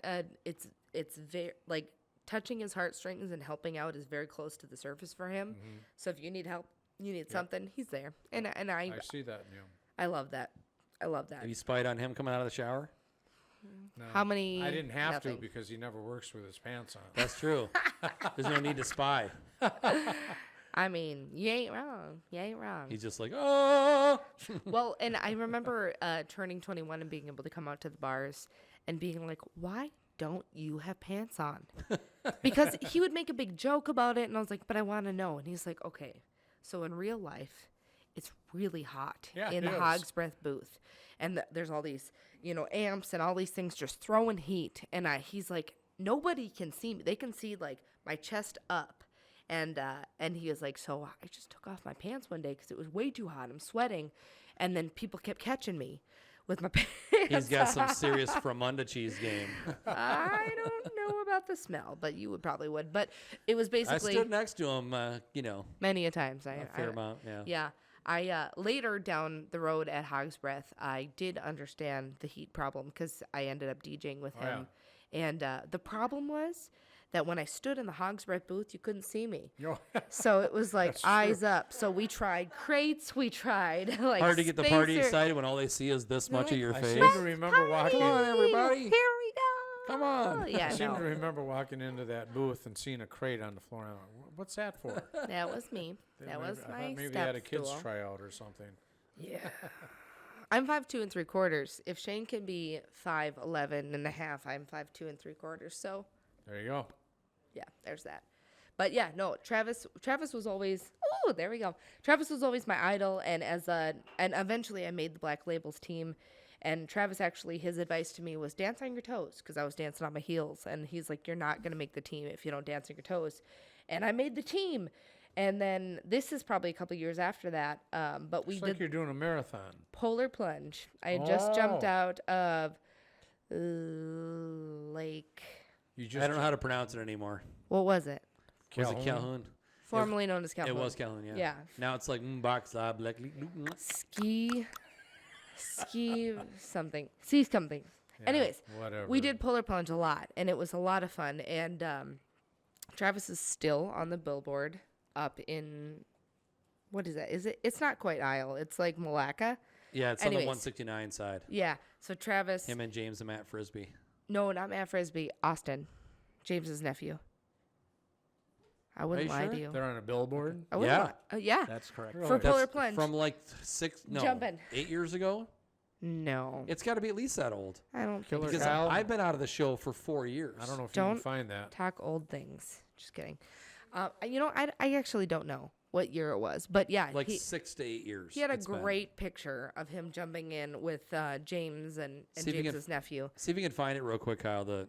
it's very like touching his heartstrings and helping out is very close to the surface for him. So if you need help, you need something, he's there. And I see that in you. I love that. I love that. Have you spied on him coming out of the shower? No, How many? I didn't have Nothing. to because he never works with his pants on. That's true. There's no need to spy. I mean, you ain't wrong. You ain't wrong. He's just like, oh. Well, and I remember turning 21 and being able to come out to the bars and being like, why don't you have pants on? Because he would make a big joke about it, and I was like, but I want to know. And he's like, okay, so in real life, it's really hot Yeah, in it the is. Hog's Breath booth. And there's all these, amps and all these things just throwing heat. And he's like, nobody can see me. They can see, like, my chest up. And he was like, so I just took off my pants one day because it was way too hot. I'm sweating. And then people kept catching me with my pants. He's got some serious Fromunda cheese game. I don't know about the smell, but you probably would. But it was I basically stood next to him, many a times. a fair amount. Yeah. Yeah. I later down the road at Hog's Breath, I did understand the heat problem because I ended up DJing with him. And the problem was that when I stood in the Hog's Breath booth, you couldn't see me. So it was like eyes up. So we tried crates. We tried like Hard to get the party spacer- excited when all they see is this much of your I face. seem to remember walking. Come on, everybody. Here we go. Come on. Yeah, I seem to no, remember walking into that booth and seeing a crate on the floor. And I'm like, what's that for? that was me. That was I my thought maybe they step had a kids stool. tryout or something. Yeah. I'm 5'2"3/4. If Shayne can be 5'11" and a half, I'm 5'2"3/4. So There you go. yeah, there's that. But yeah, no, Travis was always, oh, there we go. Travis was always my idol. And and eventually I made the Black Labels team. And Travis actually, his advice to me was dance on your toes because I was dancing on my heels. And he's like, you're not going to make the team if you don't dance on your toes. And I made the team. And then this is probably a couple years after that. But we It's like did you're doing a marathon. polar plunge. I had just jumped Oh. out of Lake. You I just don't know how to pronounce it anymore. What was it? Was it Calhoun? Formerly known as Calhoun. It was Calhoun, yeah. Yeah. Now it's like Ski something. See something. Anyways, whatever. we did polar plunge a lot, and it was a lot of fun. And Travis is still on the billboard up in, what is that? It's not quite Isle. It's like Malacca. Yeah, it's Anyways. on the 169 side. Yeah. So Travis. Him and James and Matt Frisbee. No, not Matt Frisbee. Austin, James's nephew. I wouldn't you lie sure? to you. They're on a billboard. I wouldn't Yeah. lie. Yeah. That's correct. Really? For Polar That's Plunge. from like 8 years ago. No. It's got to be at least that old. I don't think Killer so. Because Kyle? I've been out of the show for 4 years. I don't know if you Don't can find that. talk old things. Just kidding. I actually don't know what year it was, but yeah, Like he 6 to 8 years. had a it's been. great picture of him jumping in with James and See if you can- James's nephew. See if you can find it real quick, Kyle. The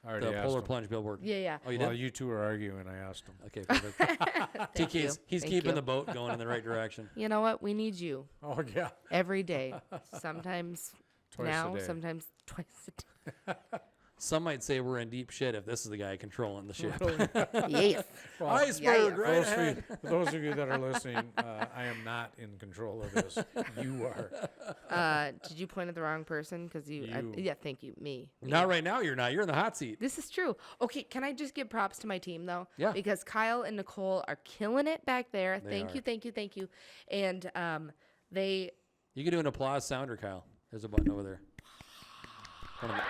I already asked Polar him. Plunge billboard. Yeah, yeah. Oh, you Well, did? you two are arguing. I asked him. Okay, perfect. Thank you. He's Thank keeping you. the boat going in the right direction. You know what? We need you Oh yeah, every day. Sometimes twice now, a day. sometimes twice a day. Some might say we're in deep shit if this is the guy controlling the ship. Yes. Well, Iceberg, yeah. right for ahead. those of you that are listening, I am not in control of this. You are. Did you point at the wrong person? Because You. yeah, thank you. Me. Not right now. You're not. You're in the hot seat. This is true. Okay, can I just give props to my team though? Yeah. Because Kyle and Nicole are killing it back there. They Thank are. you, thank you, thank you. And they You can do an applause sounder, Kyle. There's a button over there. One of the-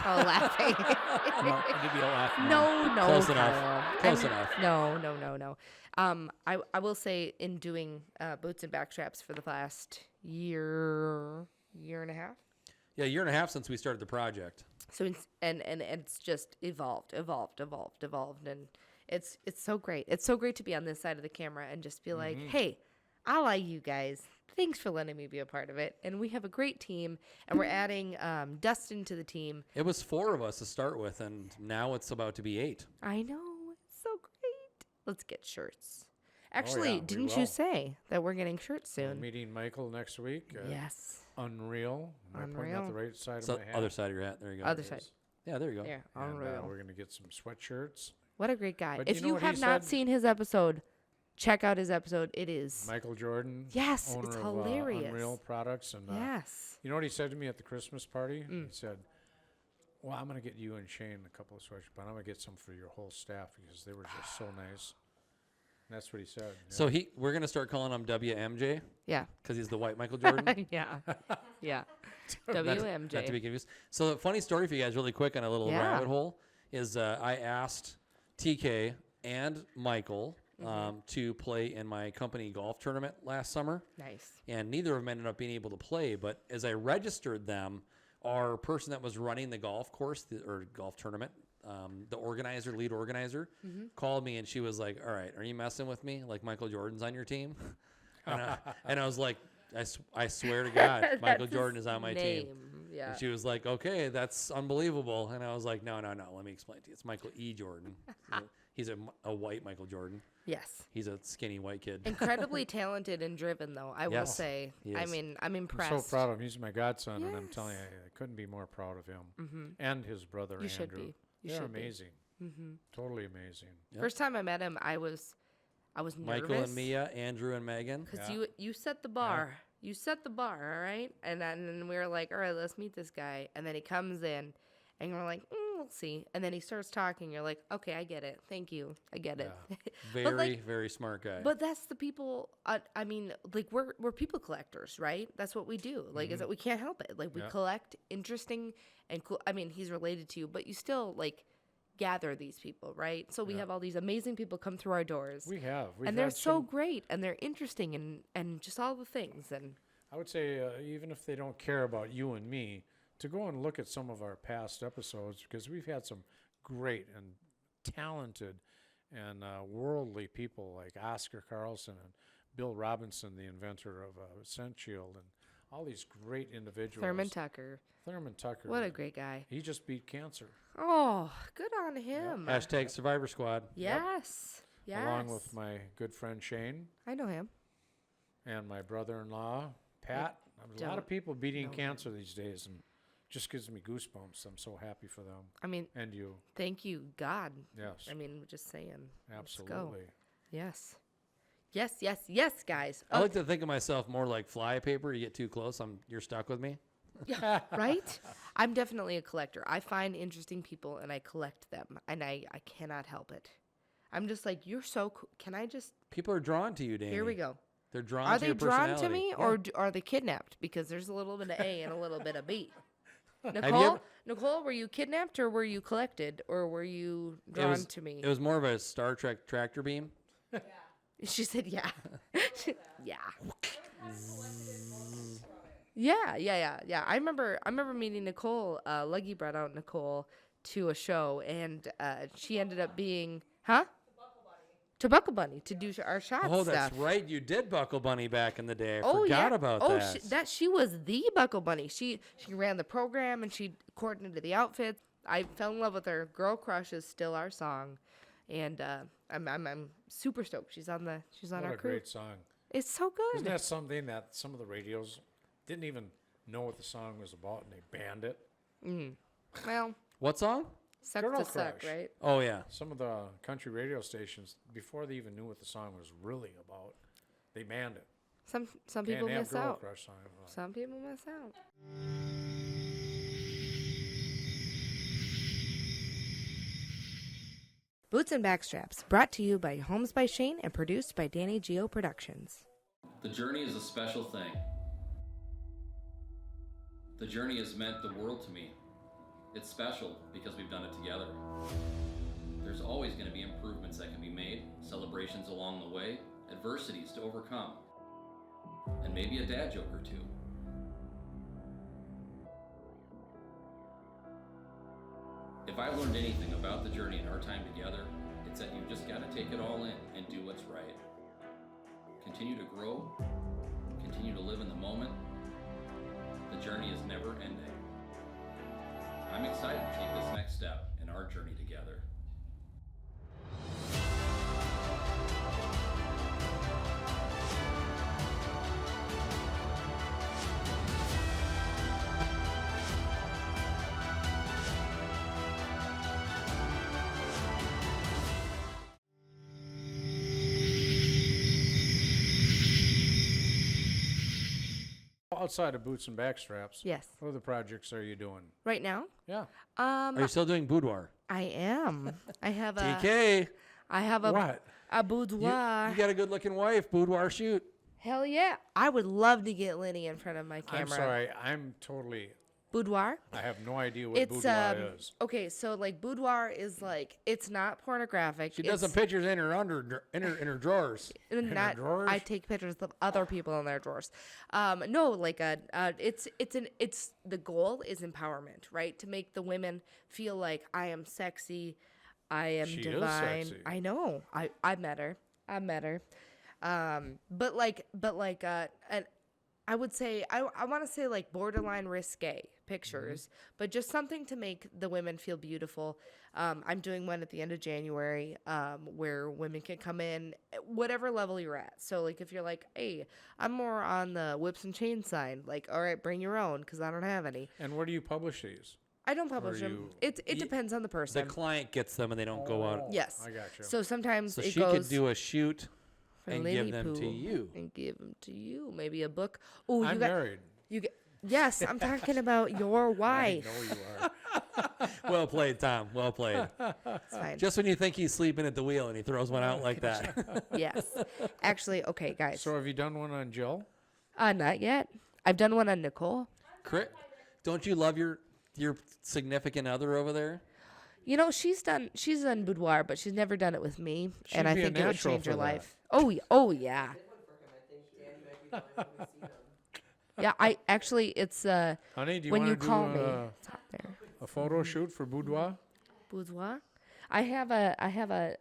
laughing. No, I'll give you a laugh. no, Close enough. Kyle. Close enough. No. I will say in doing boots and backstraps for the last year and a half. Yeah, 1.5 years since we started the project. So it's just evolved, and it's so great. It's so great to be on this side of the camera and just be like, hey, I like you guys. Thanks for letting me be a part of it. And we have a great team, and we're adding Dustin to the team. It was 4 of us to start with, and now it's about to be 8. I know, it's so great. Let's get shirts. Actually, yeah, we didn't will. you say that we're getting shirts We're soon? meeting Michael next week. Yes. Unreal. Am I pointing out the right side So of my hat? other side of your hat. There you go. Other side. Yeah, there you go. Yeah, And, unreal. we're gonna get some sweatshirts. What a great guy. But If you know you what he have not said? seen his episode, check out his episode. It is. Michael Jordan. Yes, owner it's of, hilarious. Unreal Products. And Yes. you know what he said to me at the Christmas party? He said, "Well, I'm gonna get you and Shayne a couple of sweatshirts, but I'm gonna get some for your whole staff because they were just so nice." And that's what he said. Yeah. So we're gonna start calling him WMJ Yeah. because he's the white Michael Jordan. yeah. Yeah. Not WMJ. to be confused. So the funny story for you guys, really quick on a little Yeah. rabbit hole, is I asked TK and Michael to play in my company golf tournament last summer, Nice. and neither of them ended up being able to play. But as I registered them, our person that was running the golf course or golf tournament, the lead organizer, called me and she was like, "All right, are you messing with me? Like Michael Jordan's on your team?" and I was like, I swear to God, Michael That's Jordan his is on my name. team. Yeah. And she was like, "Okay, that's unbelievable." And I was like, "No, let me explain to you. It's Michael E. Jordan. He's a white Michael Jordan. Yes. He's a skinny white kid." Incredibly talented and driven, though, I will Yes, say. he I is. mean, I'm I'm impressed. so proud of him. He's my godson, and I'm telling you, Yes. I couldn't be more proud of him and his brother You should Andrew. be. You They're should be. amazing. Totally amazing. Yep. First time I met him, I was nervous. Michael and Mia, Andrew and Megan. Because Yeah. you set the bar. You set the bar, all right? And then we were like, all right, let's meet this guy. And then he comes in, and we're like, we'll see. And then he starts talking. You're like, okay, I get it. Thank you. I get it. Very, very smart guy. But that's the people. I mean, like we're people collectors, right? That's what we do. Like, is that we can't help it. Like we Yeah. collect interesting and cool. I mean, he's related to you, but you still like gather these people, right? So we have all these amazing people come through our doors, We have. We've and they're had so some- great, and they're interesting, and just all the things. And I would say, even if they don't care about you and me, to go and look at some of our past episodes because we've had some great and talented and worldly people like Oscar Carlson and Bill Robinson, the inventor of Scent Shield, and all these great individuals. Thurman Tucker, Thurman Tucker. what a great guy. He just beat cancer, Oh, good on him. Hashtag Survivor Squad. Yes, yes. along with my good friend Shayne I know him. and my brother-in-law Pat. There's a lot of don't people beating know cancer these days, and just gives me goosebumps. I'm so happy for them I mean, and you. thank you, God. Yes, I mean, just saying. Let's go. absolutely. Yes. Yes, yes, yes, guys. I like to think of myself more like fly paper. You get too close, you're stuck with me. Right? I'm definitely a collector. I find interesting people and I collect them, and I cannot help it. I'm just like, you're so cool. Can I just, People are drawn to you, Danie. here we go. They're drawn Are to they your drawn to personality. me Yeah. or are they kidnapped? Because there's a little bit of A and a little bit of B. you Nicole, ever- Nicole, were you kidnapped or were you collected or were you drawn to me? It was more of a Star Trek tractor beam. She said, "Yeah, yeah." Yeah. I remember meeting Nicole. Luggy brought out Nicole to a show, and she ended up being, to Buckle Bunny to do our shot Oh, stuff. that's right. You did Buckle Bunny back in the day. I Oh forgot yeah. about oh, that. She was the Buckle Bunny. She ran the program and she coordinated the outfits. I fell in love with her. Girl Crush is still our song, and I'm super stoked. She's on What our a crew. great song. It's so good. Isn't that something that some of the radios didn't even know what the song was about and they banned it? Well, What song? suck Girl to suck, Crush. right? Oh, yeah. Some of the country radio stations, before they even knew what the song was really about, they banned it. Some people Can't have miss Girl out. Crush song. Some people miss out. Boots and Backstraps, brought to you by Homes by Shayne and produced by Danie Geo Productions. The journey is a special thing. The journey has meant the world to me. It's special because we've done it together. There's always going to be improvements that can be made, celebrations along the way, adversities to overcome, and maybe a dad joke or two. If I learned anything about the journey and our time together, it's that you've just got to take it all in and do what's right. Continue to grow, continue to live in the moment. The journey is never ending. I'm excited to take this next step in our journey together. Outside of Boots and Backstraps, Yes. what other projects are you doing? Right now, Yeah. Are you still doing boudoir? I am. I have a TK. What? a You, boudoir. you got a good looking wife. Boudoir shoot. Hell yeah! I would love to get Lenny in front of my camera. I'm sorry. I'm totally. Boudoir. I have no idea what It's boudoir is. okay. So like boudoir is like it's not pornographic. She does some pictures in her in her drawers. Not drawers? I take pictures of other people in their drawers. No, like it's the goal is empowerment, right? To make the women feel like I am sexy, I am She is divine. sexy. I know. I met her. And I would say I want to say like borderline risque pictures, but just something to make the women feel beautiful. I'm doing one at the end of January where women can come in at whatever level you're at. So like if you're like, hey, I'm more on the whips and chains side, like all right, bring your own because I don't have any. And where do you publish these? I don't publish them. you- It depends on the The person. client gets them and they don't go out. Yes. I got you. So sometimes So it she goes could do a shoot for and Lady give them to Poo you. and give them to you. Maybe a book. Oh, you I'm got married. you get. Yes, I'm talking about your I wife. know you are. Well played, Tom. Well played. It's fine. Just when you think he's sleeping at the wheel and he throws one out like that. Yes. Actually, okay, guys. So have you done one on Jill? Not yet. I've done one on Nicole. Don't you love your significant other over there? You know, she's done boudoir, but she's never done it with me, and She'd I be a think it would natural change her for that. life. Oh yeah. Yeah, I actually it's Honey, do you when want you to call do me, it's out there. a photo shoot for boudoir? Boudoir. I have a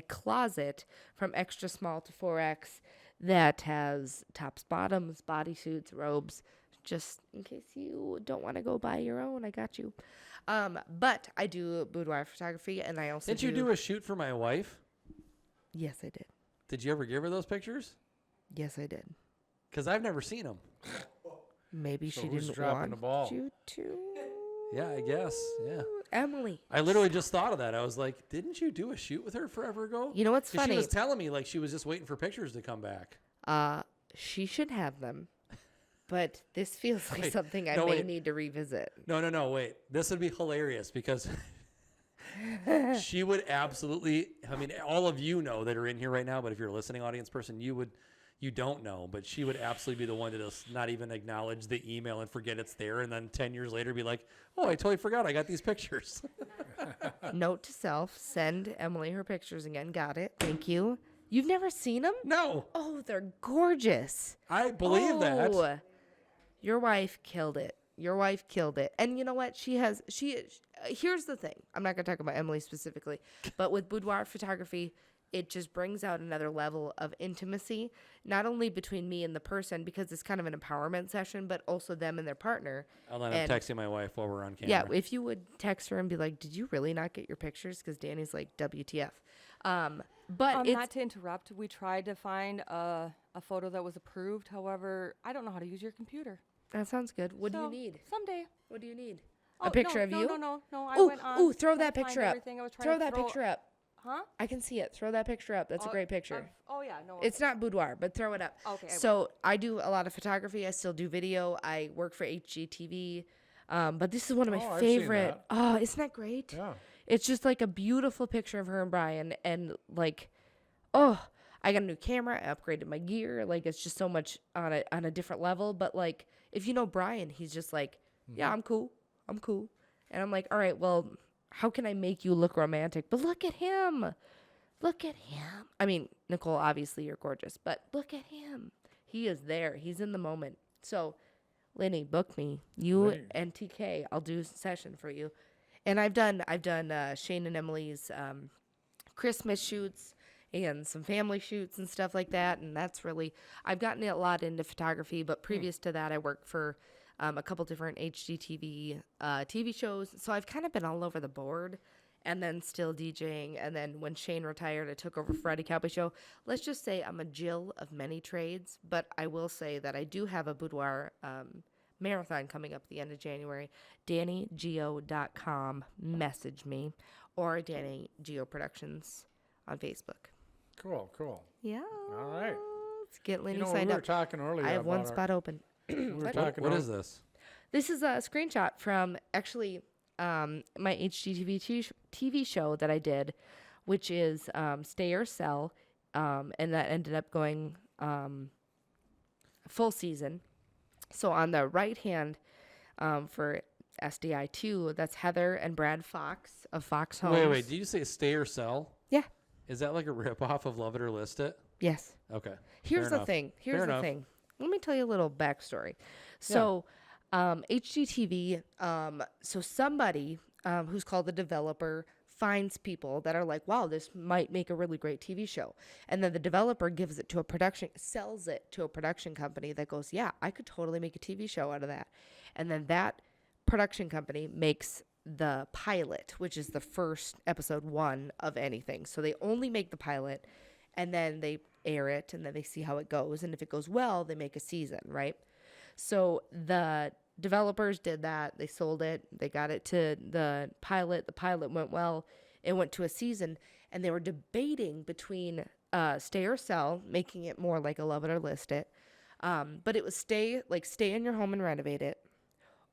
closet from extra small to 4X that has tops, bottoms, bodysuits, robes, just in case you don't want to go buy your own. I got you. But I do boudoir photography, and I also Didn't you do a shoot for my wife? Yes, I did. Did you ever give her those pictures? Yes, I did. Because I've never seen them. Maybe So she who's didn't dropping want the ball? you to. Yeah, I guess. Yeah. Emily. I literally just thought of that. I was like, didn't you do a shoot with her forever ago? You know what's 'Cause funny? She was telling me like she was just waiting for pictures to come back. She should have them, but this feels like Wait, something I no, may wait. need to revisit. No, wait. This would be hilarious because she would absolutely, I mean, all of you know that are in here right now, but if you're a listening audience person, you you don't know, but she would absolutely be the one to just not even acknowledge the email and forget it's there. And then 10 years later be like, oh, I totally forgot I got these pictures. Note to self, send Emily her pictures again. Got it. Thank you. You've never seen them? No, Oh, they're gorgeous. I believe that. Oh, your wife killed it. Your wife killed it. And you know what? Here's the thing. I'm not going to talk about Emily specifically, but with boudoir photography, it just brings out another level of intimacy, not only between me and the person, because it's kind of an empowerment session, but also them and their partner. I'll end up texting my wife while we're on camera. Yeah, if you would text her and be like, did you really not get your pictures? Because Danny's like, WTF. But it's not to interrupt, we tried to find a photo that was approved. However, I don't know how to use your computer. that sounds good. What do you So, need? Someday. What do you need? Oh, A picture of you? No. I Ooh, went on. ooh, throw tried that to find picture up. everything. I was trying Throw to that picture up. Huh? I can see it. Throw that picture up. That's a great picture. Oh, yeah. No. It's not boudoir, but throw it up. Okay, I will. So I do a lot of photography. I still do video. I work for HGTV. But this is one of my Oh, I've seen favorite. that. Oh, isn't that great? Yeah. It's just like a beautiful picture of her and Brian. And like, oh, I got a new camera. I upgraded my gear. Like, it's just so much on a different level. But like, if you know Brian, he's just like, yeah, I'm cool. I'm cool. And I'm like, all right, well, how can I make you look romantic? But look at him. Look at him. I mean, Nicole, obviously you're gorgeous, but look at him. He is there. He's in the moment. So, Lenny, book me. You Right. and TK. I'll do a session for you. And I've done Shayne and Emily's Christmas shoots and some family shoots and stuff like that. And that's really, I've gotten a lot into photography, but previous to that, I worked for a couple different HGTV TV shows. So I've kind of been all over the board, and then still DJing. And then when Shayne retired, I took over for Rowdy Cowboy Show. Let's just say I'm a Jill of many trades, but I will say that I do have a boudoir marathon coming up at the end of January. DannieGeo.com, message me, or Danie Geo Productions on Facebook. Cool. Yeah. All right. Let's get Lenny You know, we signed were up. talking earlier I have one about spot open. We were What? talking What ear- is this? This is a screenshot from actually my HGTV TV show that I did, which is Stay or Sell, and that ended up going full season. So on the right hand for SDI2, that's Heather and Brad Fox of Fox Homes. Wait. Did you say stay or sell? Yeah. Is that like a ripoff of Love It or List It? Yes. Okay. Here's Fair the enough. thing. Fair Here's the enough. thing. Let me tell you a little backstory. So, HGTV, so somebody who's called the developer finds people that are like, wow, this might make a really great TV show. And then the developer sells it to a production company that goes, yeah, I could totally make a TV show out of that. And then that production company makes the pilot, which is the first episode 1 of anything. So they only make the pilot, and then they air it, and then they see how it goes. And if it goes well, they make a season, right? So the developers did that. They sold it. They got it to the pilot. The pilot went well. It went to a season, and they were debating between Stay or Sell, making it more like a Love It or List It. But it was stay in your home and renovate it,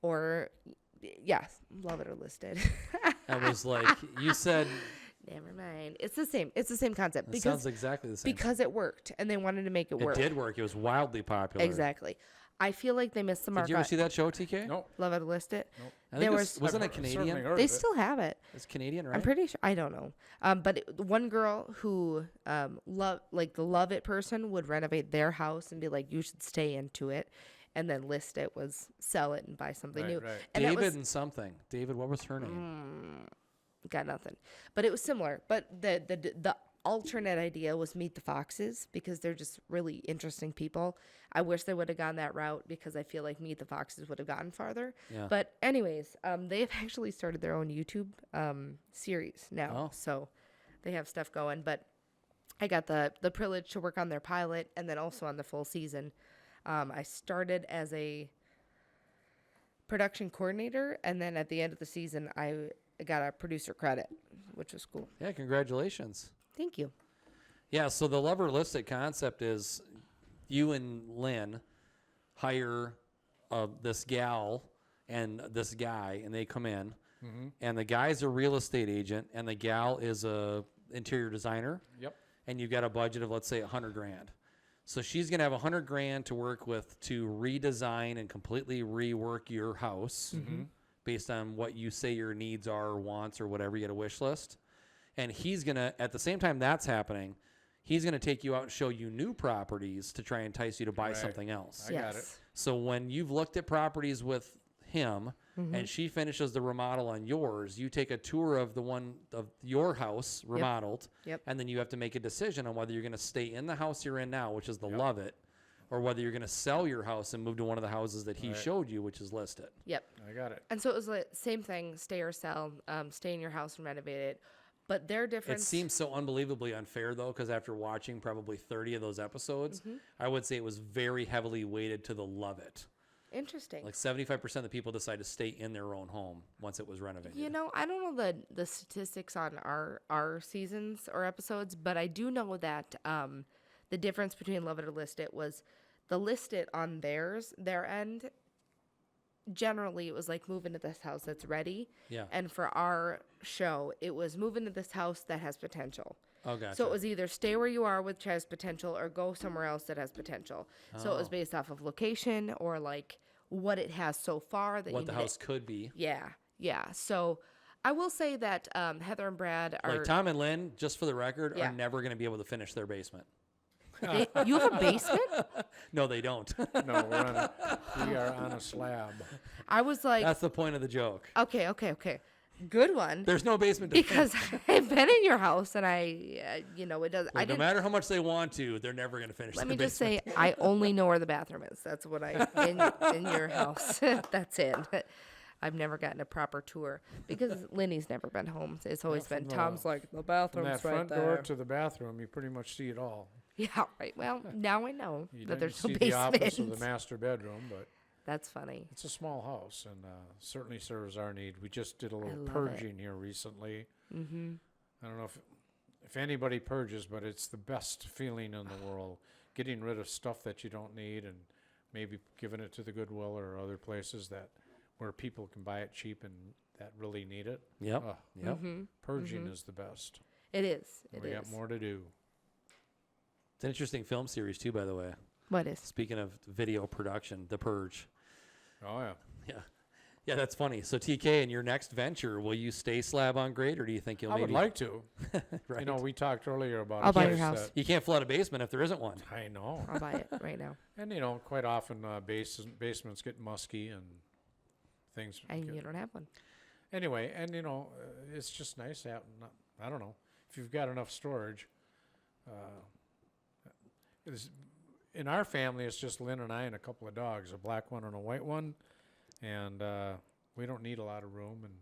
or Love It or List It. That was like, you said, Never mind. It's the same. It's the same concept. it sounds exactly the same. Because it worked, and they wanted to make it it work. did work. It was wildly popular. Exactly. I feel like they missed the mark. Did you ever on see that show, TK? Nope. Love It or List It. I There think was- wasn't it I've certainly Canadian? heard They of it. still have it. It's Canadian, right? I'm pretty sure. I don't know. But one girl who the Love It person would renovate their house and be like, you should stay into it, and then List It was sell it and buy something Right, new. right. And that David was, and something. David, what was her name? got nothing. But it was similar. But the alternate idea was Meet the Foxes, because they're just really interesting people. I wish they would have gone that route, because I feel like Meet the Foxes would have gotten farther. Yeah. But anyways, they've actually started their own YouTube series now. Oh. So they have stuff going. But I got the privilege to work on their pilot and then also on the full season. I started as a production coordinator, and then at the end of the season, I got a producer credit, which was cool. Yeah, congratulations. Thank you. Yeah, so the Love It or List It concept is you and Lynn hire this gal and this guy, and they come in, and the guy's a real estate agent, and the gal is a interior designer. Yep. And you've got a budget of, let's say, $100,000. So she's going to have $100,000 to work with to redesign and completely rework your house based on what you say your needs are or wants or whatever. You get a wish list. And he's going to, at the same time that's happening, he's going to take you out and show you new properties to try and entice you to buy something else. I got it. So when you've looked at properties with him and she finishes the remodel on yours, you take a tour of the one of your house remodeled, and then you have to make a decision on whether you're going to stay in the house you're in now, which is the Love It, or whether you're going to sell your house and move to one of the houses that he showed you, which is listed. Yep. I got it. And so it was the same thing, stay or sell, stay in your house and renovate it. But their difference... It seems so unbelievably unfair, though, because after watching probably 30 of those episodes, I would say it was very heavily weighted to the Love It. Interesting. Like 75% of the people decide to stay in their own home once it was renovated. You know, I don't know the statistics on our seasons or episodes, but I do know that the difference between Love It or List It was the List It on their end. Generally, it was like move into this house that's ready. Yeah. And for our show, it was move into this house that has potential. Oh, gotcha. So it was either stay where you are, which has potential, or go somewhere else that has potential. So it was based off of location or like what it has so far. That what the house could be. Yeah. So I will say that Heather and Brad are... Like Tom and Lynn, just for the record, Yeah. are never going to be able to finish their basement. You have a basement? No, they don't. No, we are on a slab. I was like... That's the point of the joke. Okay. Good one. There's no basement to Because I've been in your house and it does. Like, no matter how much they want to, they're never going to finish Let their me just basement. say, I only know where the bathroom is. That's what in your house. That's it. I've never gotten a proper tour because Lenny's never been home. It's always been Tom's like, the From bathroom's that right front there. door to the bathroom, you pretty much see it all. Yeah, right. Well, now I know You that didn't there's no see the office basement. of the master bedroom, but That's funny. it's a small house and certainly serves our need. We just did a little love it. purging here recently. Mm-hmm. I don't know if anybody purges, but it's the best feeling in the world. Getting rid of stuff that you don't need and maybe giving it to the Goodwill or other places where people can buy it cheap and that really need it. Yep. Yep. Purging is the best. It is. We got more to do. It's an interesting film series, too, by the way. What is? Speaking of video production, The Purge. Oh, yeah. Yeah. Yeah, that's funny. So, TK, in your next venture, will you stay slab on grade, or do you think you'll I maybe... would like to. Right. You know, we talked earlier about I'll a buy your place house. that- You can't flood a basement if there isn't one. I know. I'll buy it right now. And, you know, quite often basements get musky and things. And you don't have one. Anyway, and, you know, it's just nice to have, I don't know, if you've got enough storage. In our family, it's just Lynn and I and a couple of dogs, a black one and a white one. And we don't need a lot of room. And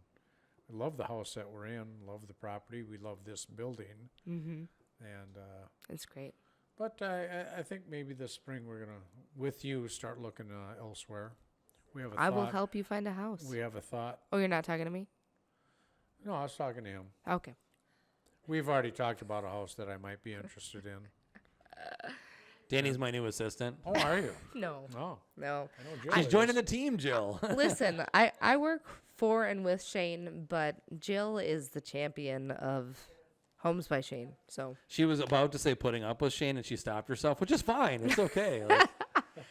we love the house that we're in, love the property. We love this building. Mm-hmm. And It's great. but I think maybe this spring we're going to, with you, start looking elsewhere. We have a I thought. will help you find a house. We have a thought. Oh, you're not talking to me? No, I was talking to him. Okay. We've already talked about a house that I might be interested in. Danny's my new assistant. Oh, are you? No. Oh, No. I know Jill She's is. joining the team, Jill. Listen, I work for and with Shayne, but Jill is the champion of Homes by Shayne. So She was about to say putting up with Shayne, and she stopped herself, which is fine. It's okay. Like,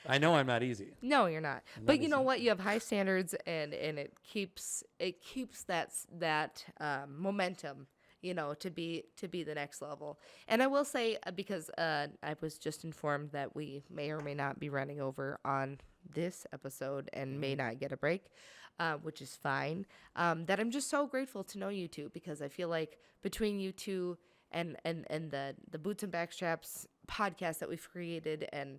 I know I'm not easy. no, you're not. But you know what? You have high standards, and it keeps that momentum. You know, to be the next level. And I will say, because I was just informed that we may or may not be running over on this episode and may not get a break, which is fine. That I'm just so grateful to know you two, because I feel like between you two and the Boots and Backstraps podcast that we've created, and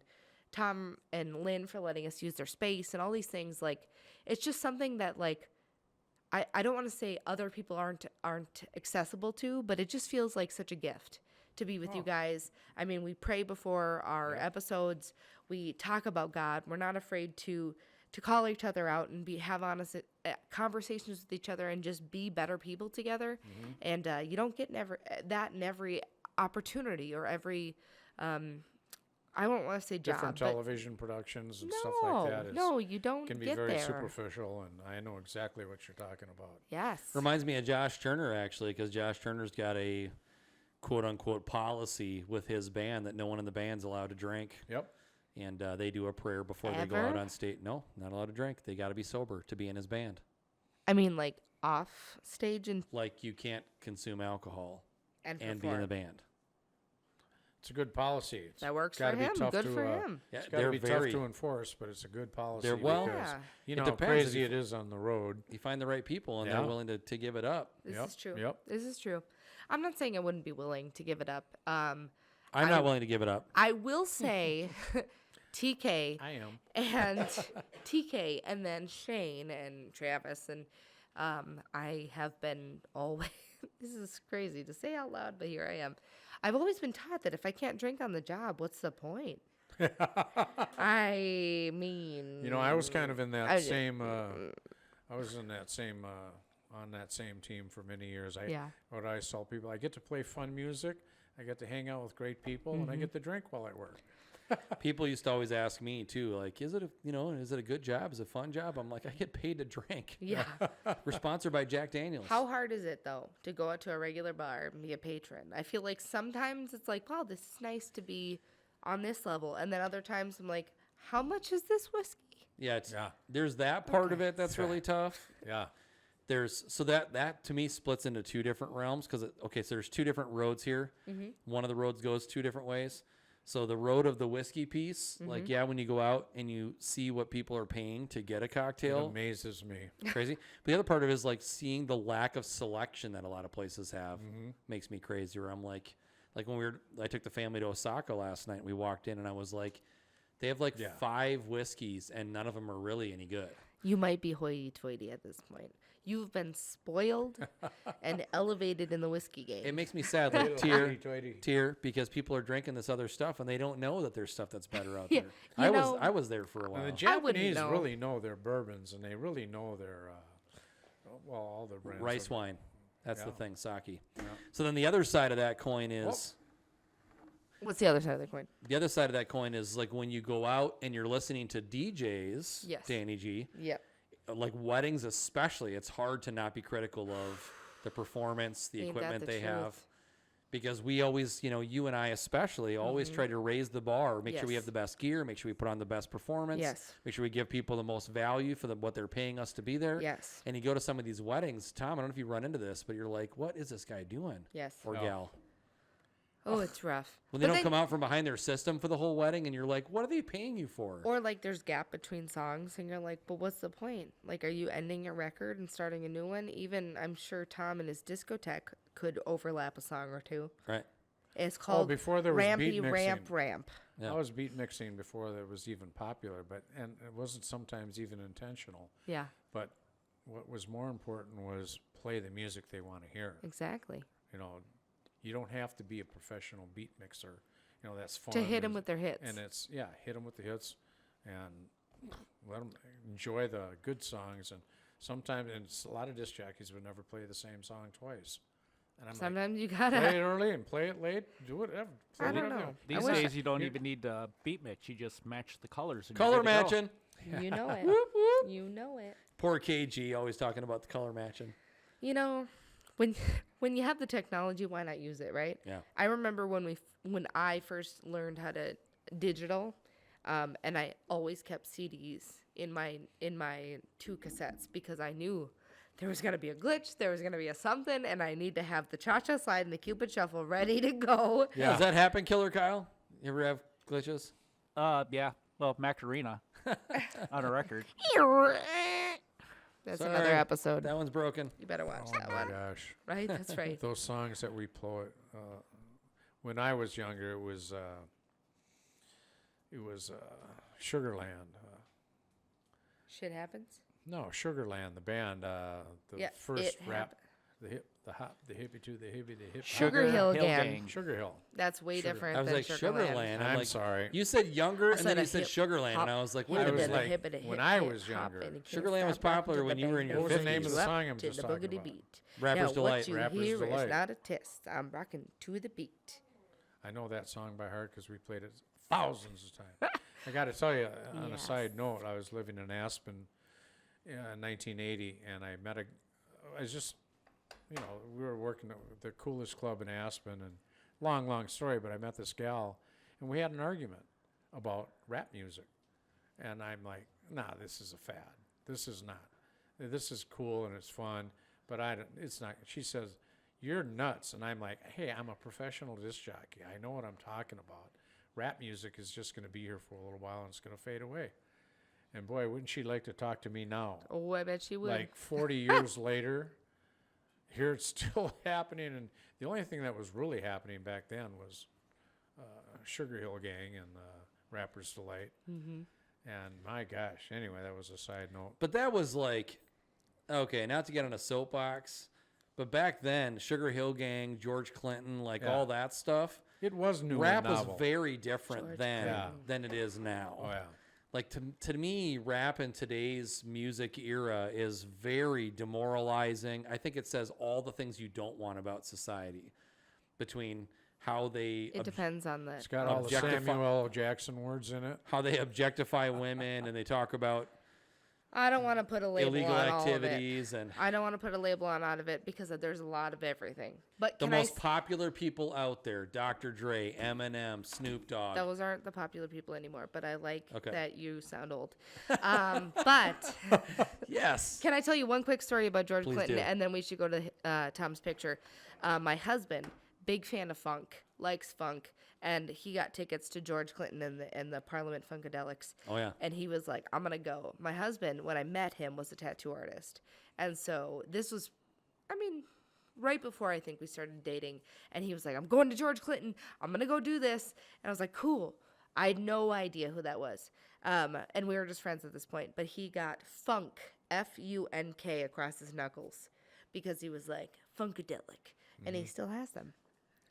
Tom and Lynn for letting us use their space and all these things, like, it's just something that, like, I don't want to say other people aren't accessible to, but it just feels like such a gift to be with you guys. I mean, we pray before our episodes. We talk about God. We're not afraid to call each other out and have honest conversations with each other and just be better people together. And you don't get that in every opportunity or every I won't want to say job. Different but television productions and stuff like that. No, you don't Can be get very there. superficial, and I know exactly what you're talking about. Yes. Reminds me of Josh Turner, actually, because Josh Turner's got a quote unquote policy with his band that no one in the band's allowed to drink. Yep. And they do a prayer before they go out Ever? on stage. No, not allowed to drink. They got to be sober to be in his band. I mean, like off stage and Like you can't consume alcohol and be in perform. the band. It's a good policy. It's That works for gotta be him. tough Good to, for him. Yeah, It's got to they're be very. tough to enforce, but it's a good policy. They're well- because Yeah. you It know how depends if crazy you- it is on the road. You find the right people and Yeah. they're willing to give it up. This Yep, is true. yep. This is true. I'm not saying I wouldn't be willing to give it up. I'm not willing to give it up. I will say TK I am. and TK and then Shayne and Travis and I have been always this is crazy to say out loud, but here I am. I've always been taught that if I can't drink on the job, what's the point? I mean, You know, I was kind of in that I- same. I was in that same on that same team for many years. Yeah. What I tell people, I get to play fun music, I get to hang out with great people, and I get to drink while I work. People used to always ask me too, like, is it a good job? Is it a fun job? I'm like, I get paid to drink. yeah. We're sponsored by Jack Daniels. How hard is it though to go out to a regular bar and be a patron? I feel like sometimes it's like, wow, this is nice to be on this level, and then other times I'm like, how much is this whiskey? Yeah, Yeah. there's that part of it that's really tough. Yeah. There's so that to me splits into two different realms because so there's two different roads here. One of the roads goes two different ways. So the road of the whiskey piece, like when you go out and you see what people are paying to get a It cocktail, amazes me. crazy. But the other part of it is like seeing the lack of selection that a lot of places have makes me crazy. Where I'm like when I took the family to Osaka last night. We walked in and I was like, they have like 5 whiskeys and none of them are really any good. You might be hoity-toity at this point. You've been spoiled and elevated in the whiskey game. It makes me sad, like Hoity-toity. tear, because people are drinking this other stuff and they don't know that there's stuff that's better out Yeah, there. you know- I was there for a And while. the I wouldn't Japanese know. really know their bourbons, and they really know their all the brands. Rice of- wine, that's the Yeah. thing, sake. So then the other side of that coin is. What's the other side of the coin? The other side of that coin is like when you go out and you're listening to DJs, Yes. Danny G, Yep. like weddings especially, it's hard to not be critical of the performance, the Ain't that equipment the they truth? have. Because we always, you and I especially, always try to raise the bar, make sure we Yes. have the best gear, make sure we put on the best performance, Yes. make sure we give people the most value for what they're paying us to be there. Yes. And you go to some of these weddings, Tom, I don't know if you run into this, but you're like, what is this guy doing? Yes. Or Oh. gal. Oh, it's rough. When they But don't then- come out from behind their system for the whole wedding and you're like, what are they paying you for? Or like there's gap between songs and you're like, but what's the point? Like, are you ending a record and starting a new one? Even I'm sure Tom and his discotheque could overlap a song or two. Right. It's called before there was Rampy beat Ramp mixing. Ramp. Yeah. I was beat mixing before that was even popular, and it wasn't sometimes even intentional. Yeah, But what was more important was play the music they want to hear. exactly. You know, you don't have to be a professional beat mixer. You know, that's fun. To hit them and- with their hits. And it's, hit them with the hits and let them enjoy the good songs. And sometimes, and a lot of disc jockeys would never play the same song twice. And I'm Sometimes you like, gotta. play it early and play it late, do whatever. Play I don't whatever. know. These wish days, you don't even need beat mix. You just match the colors. And you're Color good to go. matching. You know it. You know it. Poor KG always talking about the color matching. You know, when you have the technology, why not use it, right? Yeah. I remember when I first learned how to digital, and I always kept CDs in my 2 cassettes because I knew there was gonna be a glitch, there was gonna be a something, and I need to have the cha-cha slide and the Cupid shuffle ready to go. Yeah. Does that happen, Killer Kyle? You ever have glitches? Yeah. Well, Macarena on a record. That's Sorry, another episode. That one's broken. You better watch Oh that my one. gosh. Right? That's right. Those songs that we play, when I was younger, it was Sugarland. Shit happens. No, Sugarland, the band, the Yeah, first it rap, the hippie to the hippie, the hip. Sugar Hill Hill Gang. Gang. Sugar Hill. That's way Sugar. different I was than like, Sugarland. Sugarland. I'm like, sorry. You said younger, and said then a you said hip Sugarland, hop- and I was like, wait I a was minute. like, when I was younger, Sugarland was popular when you were in your What was the name of the 50s. song I'm just talking about? Rapper's now, Delight. What you Rapper's hear Delight. is not a test. I'm rocking to the beat. I know that song by heart because we played it thousands of times. I got to tell you, on a side note, I was living in Aspen in 1980, and I was just, we were working at the coolest club in Aspen, and long story, but I met this gal, and we had an argument about rap music. And I'm like, nah, this is a fad. This is not. This is cool and it's fun, but it's not. She says, you're nuts. And I'm like, hey, I'm a professional disc jockey. I know what I'm talking about. Rap music is just going to be here for a little while and it's going to fade away. And boy, wouldn't she like to talk to me now? Oh, I bet she would. Like 40 years later, here it's still happening. And the only thing that was really happening back then was Sugar Hill Gang and Rapper's Delight. Mm-hmm. And my gosh, anyway, that was a side note. But that was like, okay, not to get on a soapbox, but back then, Sugar Hill Gang, George Clinton, like all that stuff. It was new Rap and was novel. very different George than it is now. Oh, yeah. Like to me, rap in today's music era is very demoralizing. I think it says all the things you don't want about society, between how they It depends on the. It's got all the Samuel L. Jackson words in it. how they objectify women, and they talk about I don't want to put a label illegal on all of it. activities, and I don't want to put a label on out of it because there's a lot of everything. But the can most popular people out there: Dr. Dre, Eminem, Snoop Dogg. those aren't the popular people anymore. But I like Okay. that you sound old. But Yes. can I tell you one quick story about George Please Clinton, do. and then we should go to Tom's picture. My husband, big fan of funk, likes funk, and he got tickets to George Clinton and the Parliament Funkadelics. Oh, yeah. And he was like, I'm gonna go. My husband, when I met him, was a tattoo artist, and so this was, I mean, right before I think we started dating. And he was like, I'm going to George Clinton. I'm gonna go do this. And I was like, cool. I had no idea who that was. And we were just friends at this point. But he got Funk, F-U-N-K, across his knuckles because he was like, Funkadelic. And he still has them.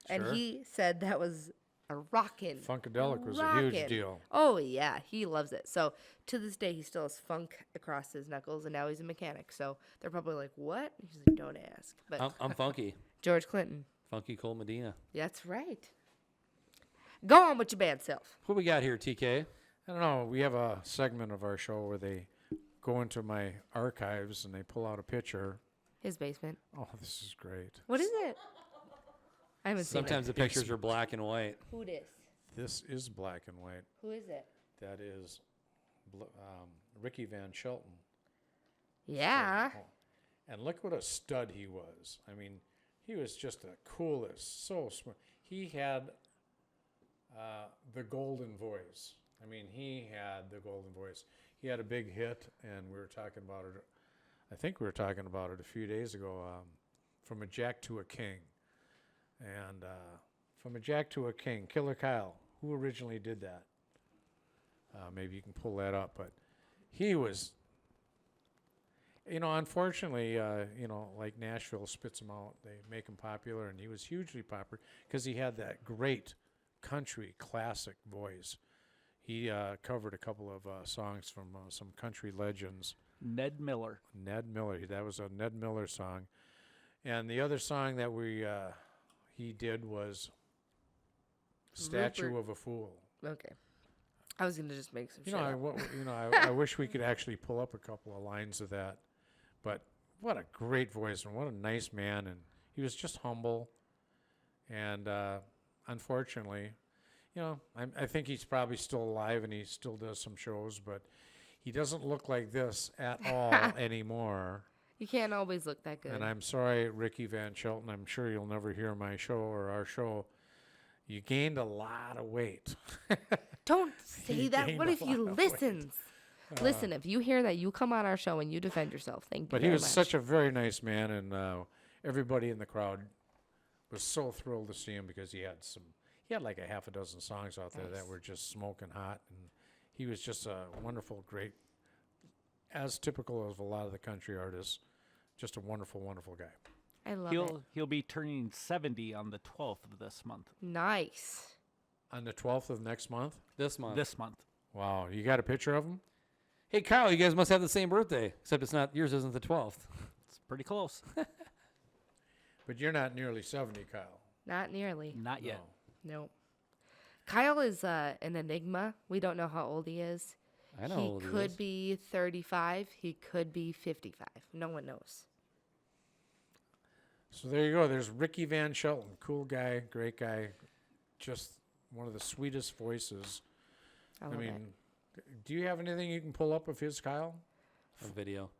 And Sure. he said that was a rockin'. Funkadelic was a huge deal. Oh, yeah. He loves it. So to this day, he still has funk across his knuckles, and now he's a mechanic. So they're probably like, what? He's like, don't ask. But I'm funky. George Clinton. Funky Cole Medina. That's right. Go on with your bad self. What we got here, TK? I don't know. We have a segment of our show where they go into my archives and they pull out a picture. His basement. Oh, this is great. What is it? I haven't seen Sometimes the pictures are black and white. it. Who this? This is black and white. Who is it? That is Ricky Van Shelton. Yeah. Oh, and look what a stud he was. I mean, he was just the coolest, so smart. He had the golden voice. I mean, he had the golden voice. He had a big hit, and we were talking about it. I think we were talking about it a few days ago. From a Jack to a King, and from a Jack to a King, Killer Kyle, who originally did that. Maybe you can pull that up, but he was. You know, unfortunately, like Nashville spits him out. They make him popular, and he was hugely popular because he had that great country classic voice. He covered a couple of songs from some country legends. Ned Miller. Ned Miller. That was a Ned Miller song. And the other song that he did was Statue Rupert. of a Fool. Okay. I was going to just make some You shit know, up. I wish we could actually pull up a couple of lines of that. But what a great voice and what a nice man. And he was just humble. And unfortunately, I think he's probably still alive and he still does some shows, but he doesn't look like this at all anymore. You can't always look that good. And I'm sorry, Ricky Van Shelton. I'm sure you'll never hear my show or our show. You gained a lot of weight. Don't say He that. gained What a if he lot of weight. listens? Listen, if you hear that, you come on our show and you defend yourself. Thank you But he very was much. such a very nice man, and everybody in the crowd was so thrilled to see him because he had like a half a dozen songs out there that were just smoking hot, and he was just a wonderful, great, as typical of a lot of the country artists, just a wonderful, wonderful guy. I love it. He'll be turning 70 on the 12th of this month. Nice. On the 12th of next month? This month. This month. Wow, you got a picture of him? Hey, Kyle, you guys must have the same birthday, except it's not yours. Isn't the 12th? It's pretty close. But you're not nearly 70, Kyle. Not nearly. Not yet. No. Kyle is an enigma. We don't know how old he is. I know. He how old could is. be 35. He could be 55. No one knows. So there you go. There's Ricky Van Shelton. Cool guy, great guy. Just one of the sweetest voices. I love it. Do you have anything you can pull up of his, Kyle? A video. Or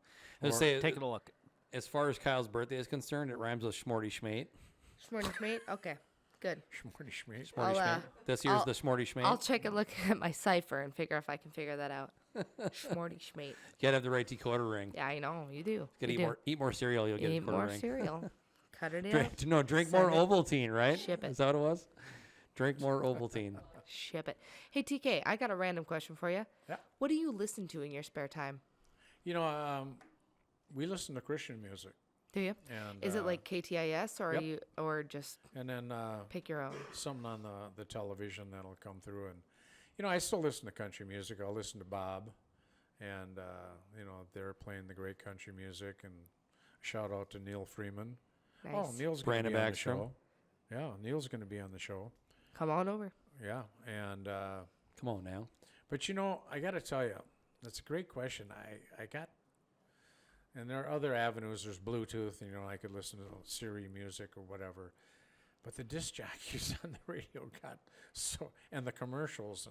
Let's say, Taking a look. as far as Kyle's birthday is concerned, it rhymes with Schmorty Schmate. Schmorty Schmate? Okay, good. Schmorty Schmate. Schmorty Schmate. This year's the Schmorty Schmate. I'll check and look at my cipher and figure if I can figure that out. Schmorty Schmate. You gotta have the right decoder ring. Yeah, I know. You do. Gotta You eat more cereal. You'll get a Eat decoder more ring. cereal. Cut it in. Drink Send more it. Ovaltine, right? Ship it. Is that what it was? Drink more Ovaltine. Ship it. Hey, TK, I got a random question for you. Yeah. What do you listen to in your spare time? You know, we listen to Christian music. Do you? And Is it like KTIS or yep. are you or just and then pick your own? something on the television that'll come through. And, you know, I still listen to country music. I'll listen to Bob. And, you know, they're playing the great country music. And shout out to Neil Freeman. Nice. Oh, Neil's going to Brandon be on the Backstrom. show. Yeah, Neil's going to be on the show. Come on over. Yeah. And, Come on now. but, you know, I got to tell you, that's a great question. I got, and there are other avenues. There's Bluetooth, and, you know, I could listen to Siri music or whatever. But the disc jockeys on the radio got so, and the commercials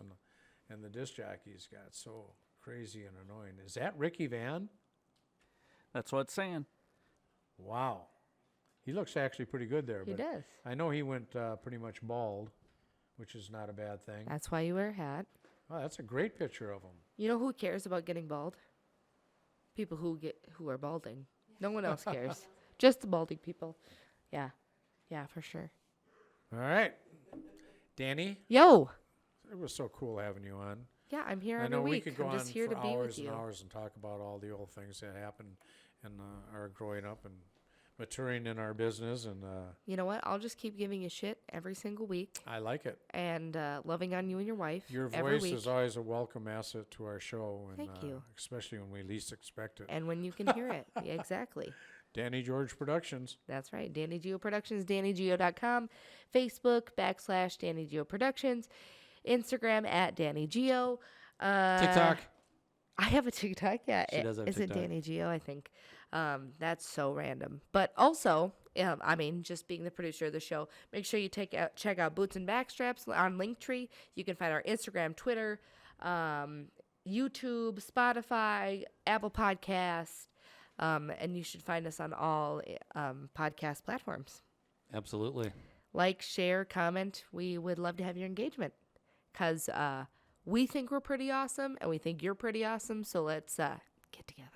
and the disc jockeys got so crazy and annoying. Is that Ricky Van? That's what it's saying. Wow. He looks actually pretty good there. He but does. I know he went pretty much bald, which is not a bad thing. That's why you wear a hat. Oh, that's a great picture of him. You know who cares about getting bald? People who are balding. No one else cares. Just the balding people. Yeah. Yeah, for sure. All right. Danie, Yo. it was so cool having you on. Yeah, I'm here I every know we week. could go I'm on just here for to be hours with you. and hours and talk about all the old things that happened in our growing up and maturing in our business. And You know what? I'll just keep giving you shit every single week I like it. and loving on you and your wife Your every voice week. is always a welcome asset to our show. And, Thank you. Especially when we least expect it. And when you can hear it. Yeah, exactly. Danie George Productions. That's right. Danie Geo Productions, DanieGeo.com, Facebook, /Danie Geo Productions, Instagram @Danie Geo. TikTok. I have a TikTok. Yeah. She does have a Is it TikTok. Danie Geo? I think. That's so random. But also, I mean, just being the producer of the show, make sure you check out Boots and Backstraps on Linktree. You can find our Instagram, Twitter, YouTube, Spotify, Apple Podcasts. And you should find us on all podcast platforms. Absolutely. Like, share, comment. We would love to have your engagement because we think we're pretty awesome and we think you're pretty awesome. So let's get together.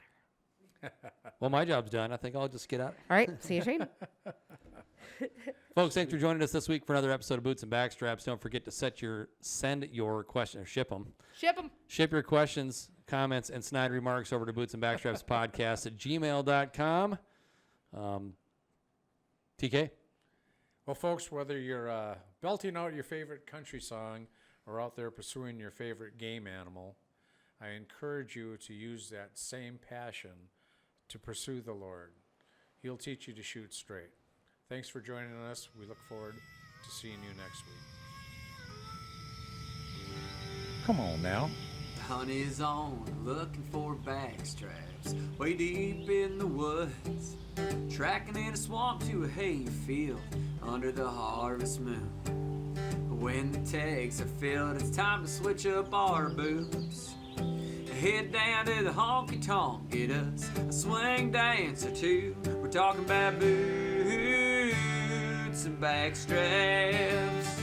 Well, my job's done. I think I'll just get out. All right. See you, Shayne. Folks, thanks for joining us this week for another episode of Boots and Backstraps. Don't forget to send your question or ship them. Ship them. Ship your questions, comments, and snide remarks over to Boots and Backstraps podcast @gmail.com. TK? Well, folks, whether you're belting out your favorite country song or out there pursuing your favorite game animal, I encourage you to use that same passion to pursue the Lord. He'll teach you to shoot straight. Thanks for joining us. We look forward to seeing you next week. Come on now. The hunt is on, looking for backstraps, way deep in the woods, tracking in a swamp to a hay field under the harvest moon. When the tags are filled, it's time to switch up our boots. Head down to the honky tonk, get us a swing dance or two. We're talking about boots and backstraps.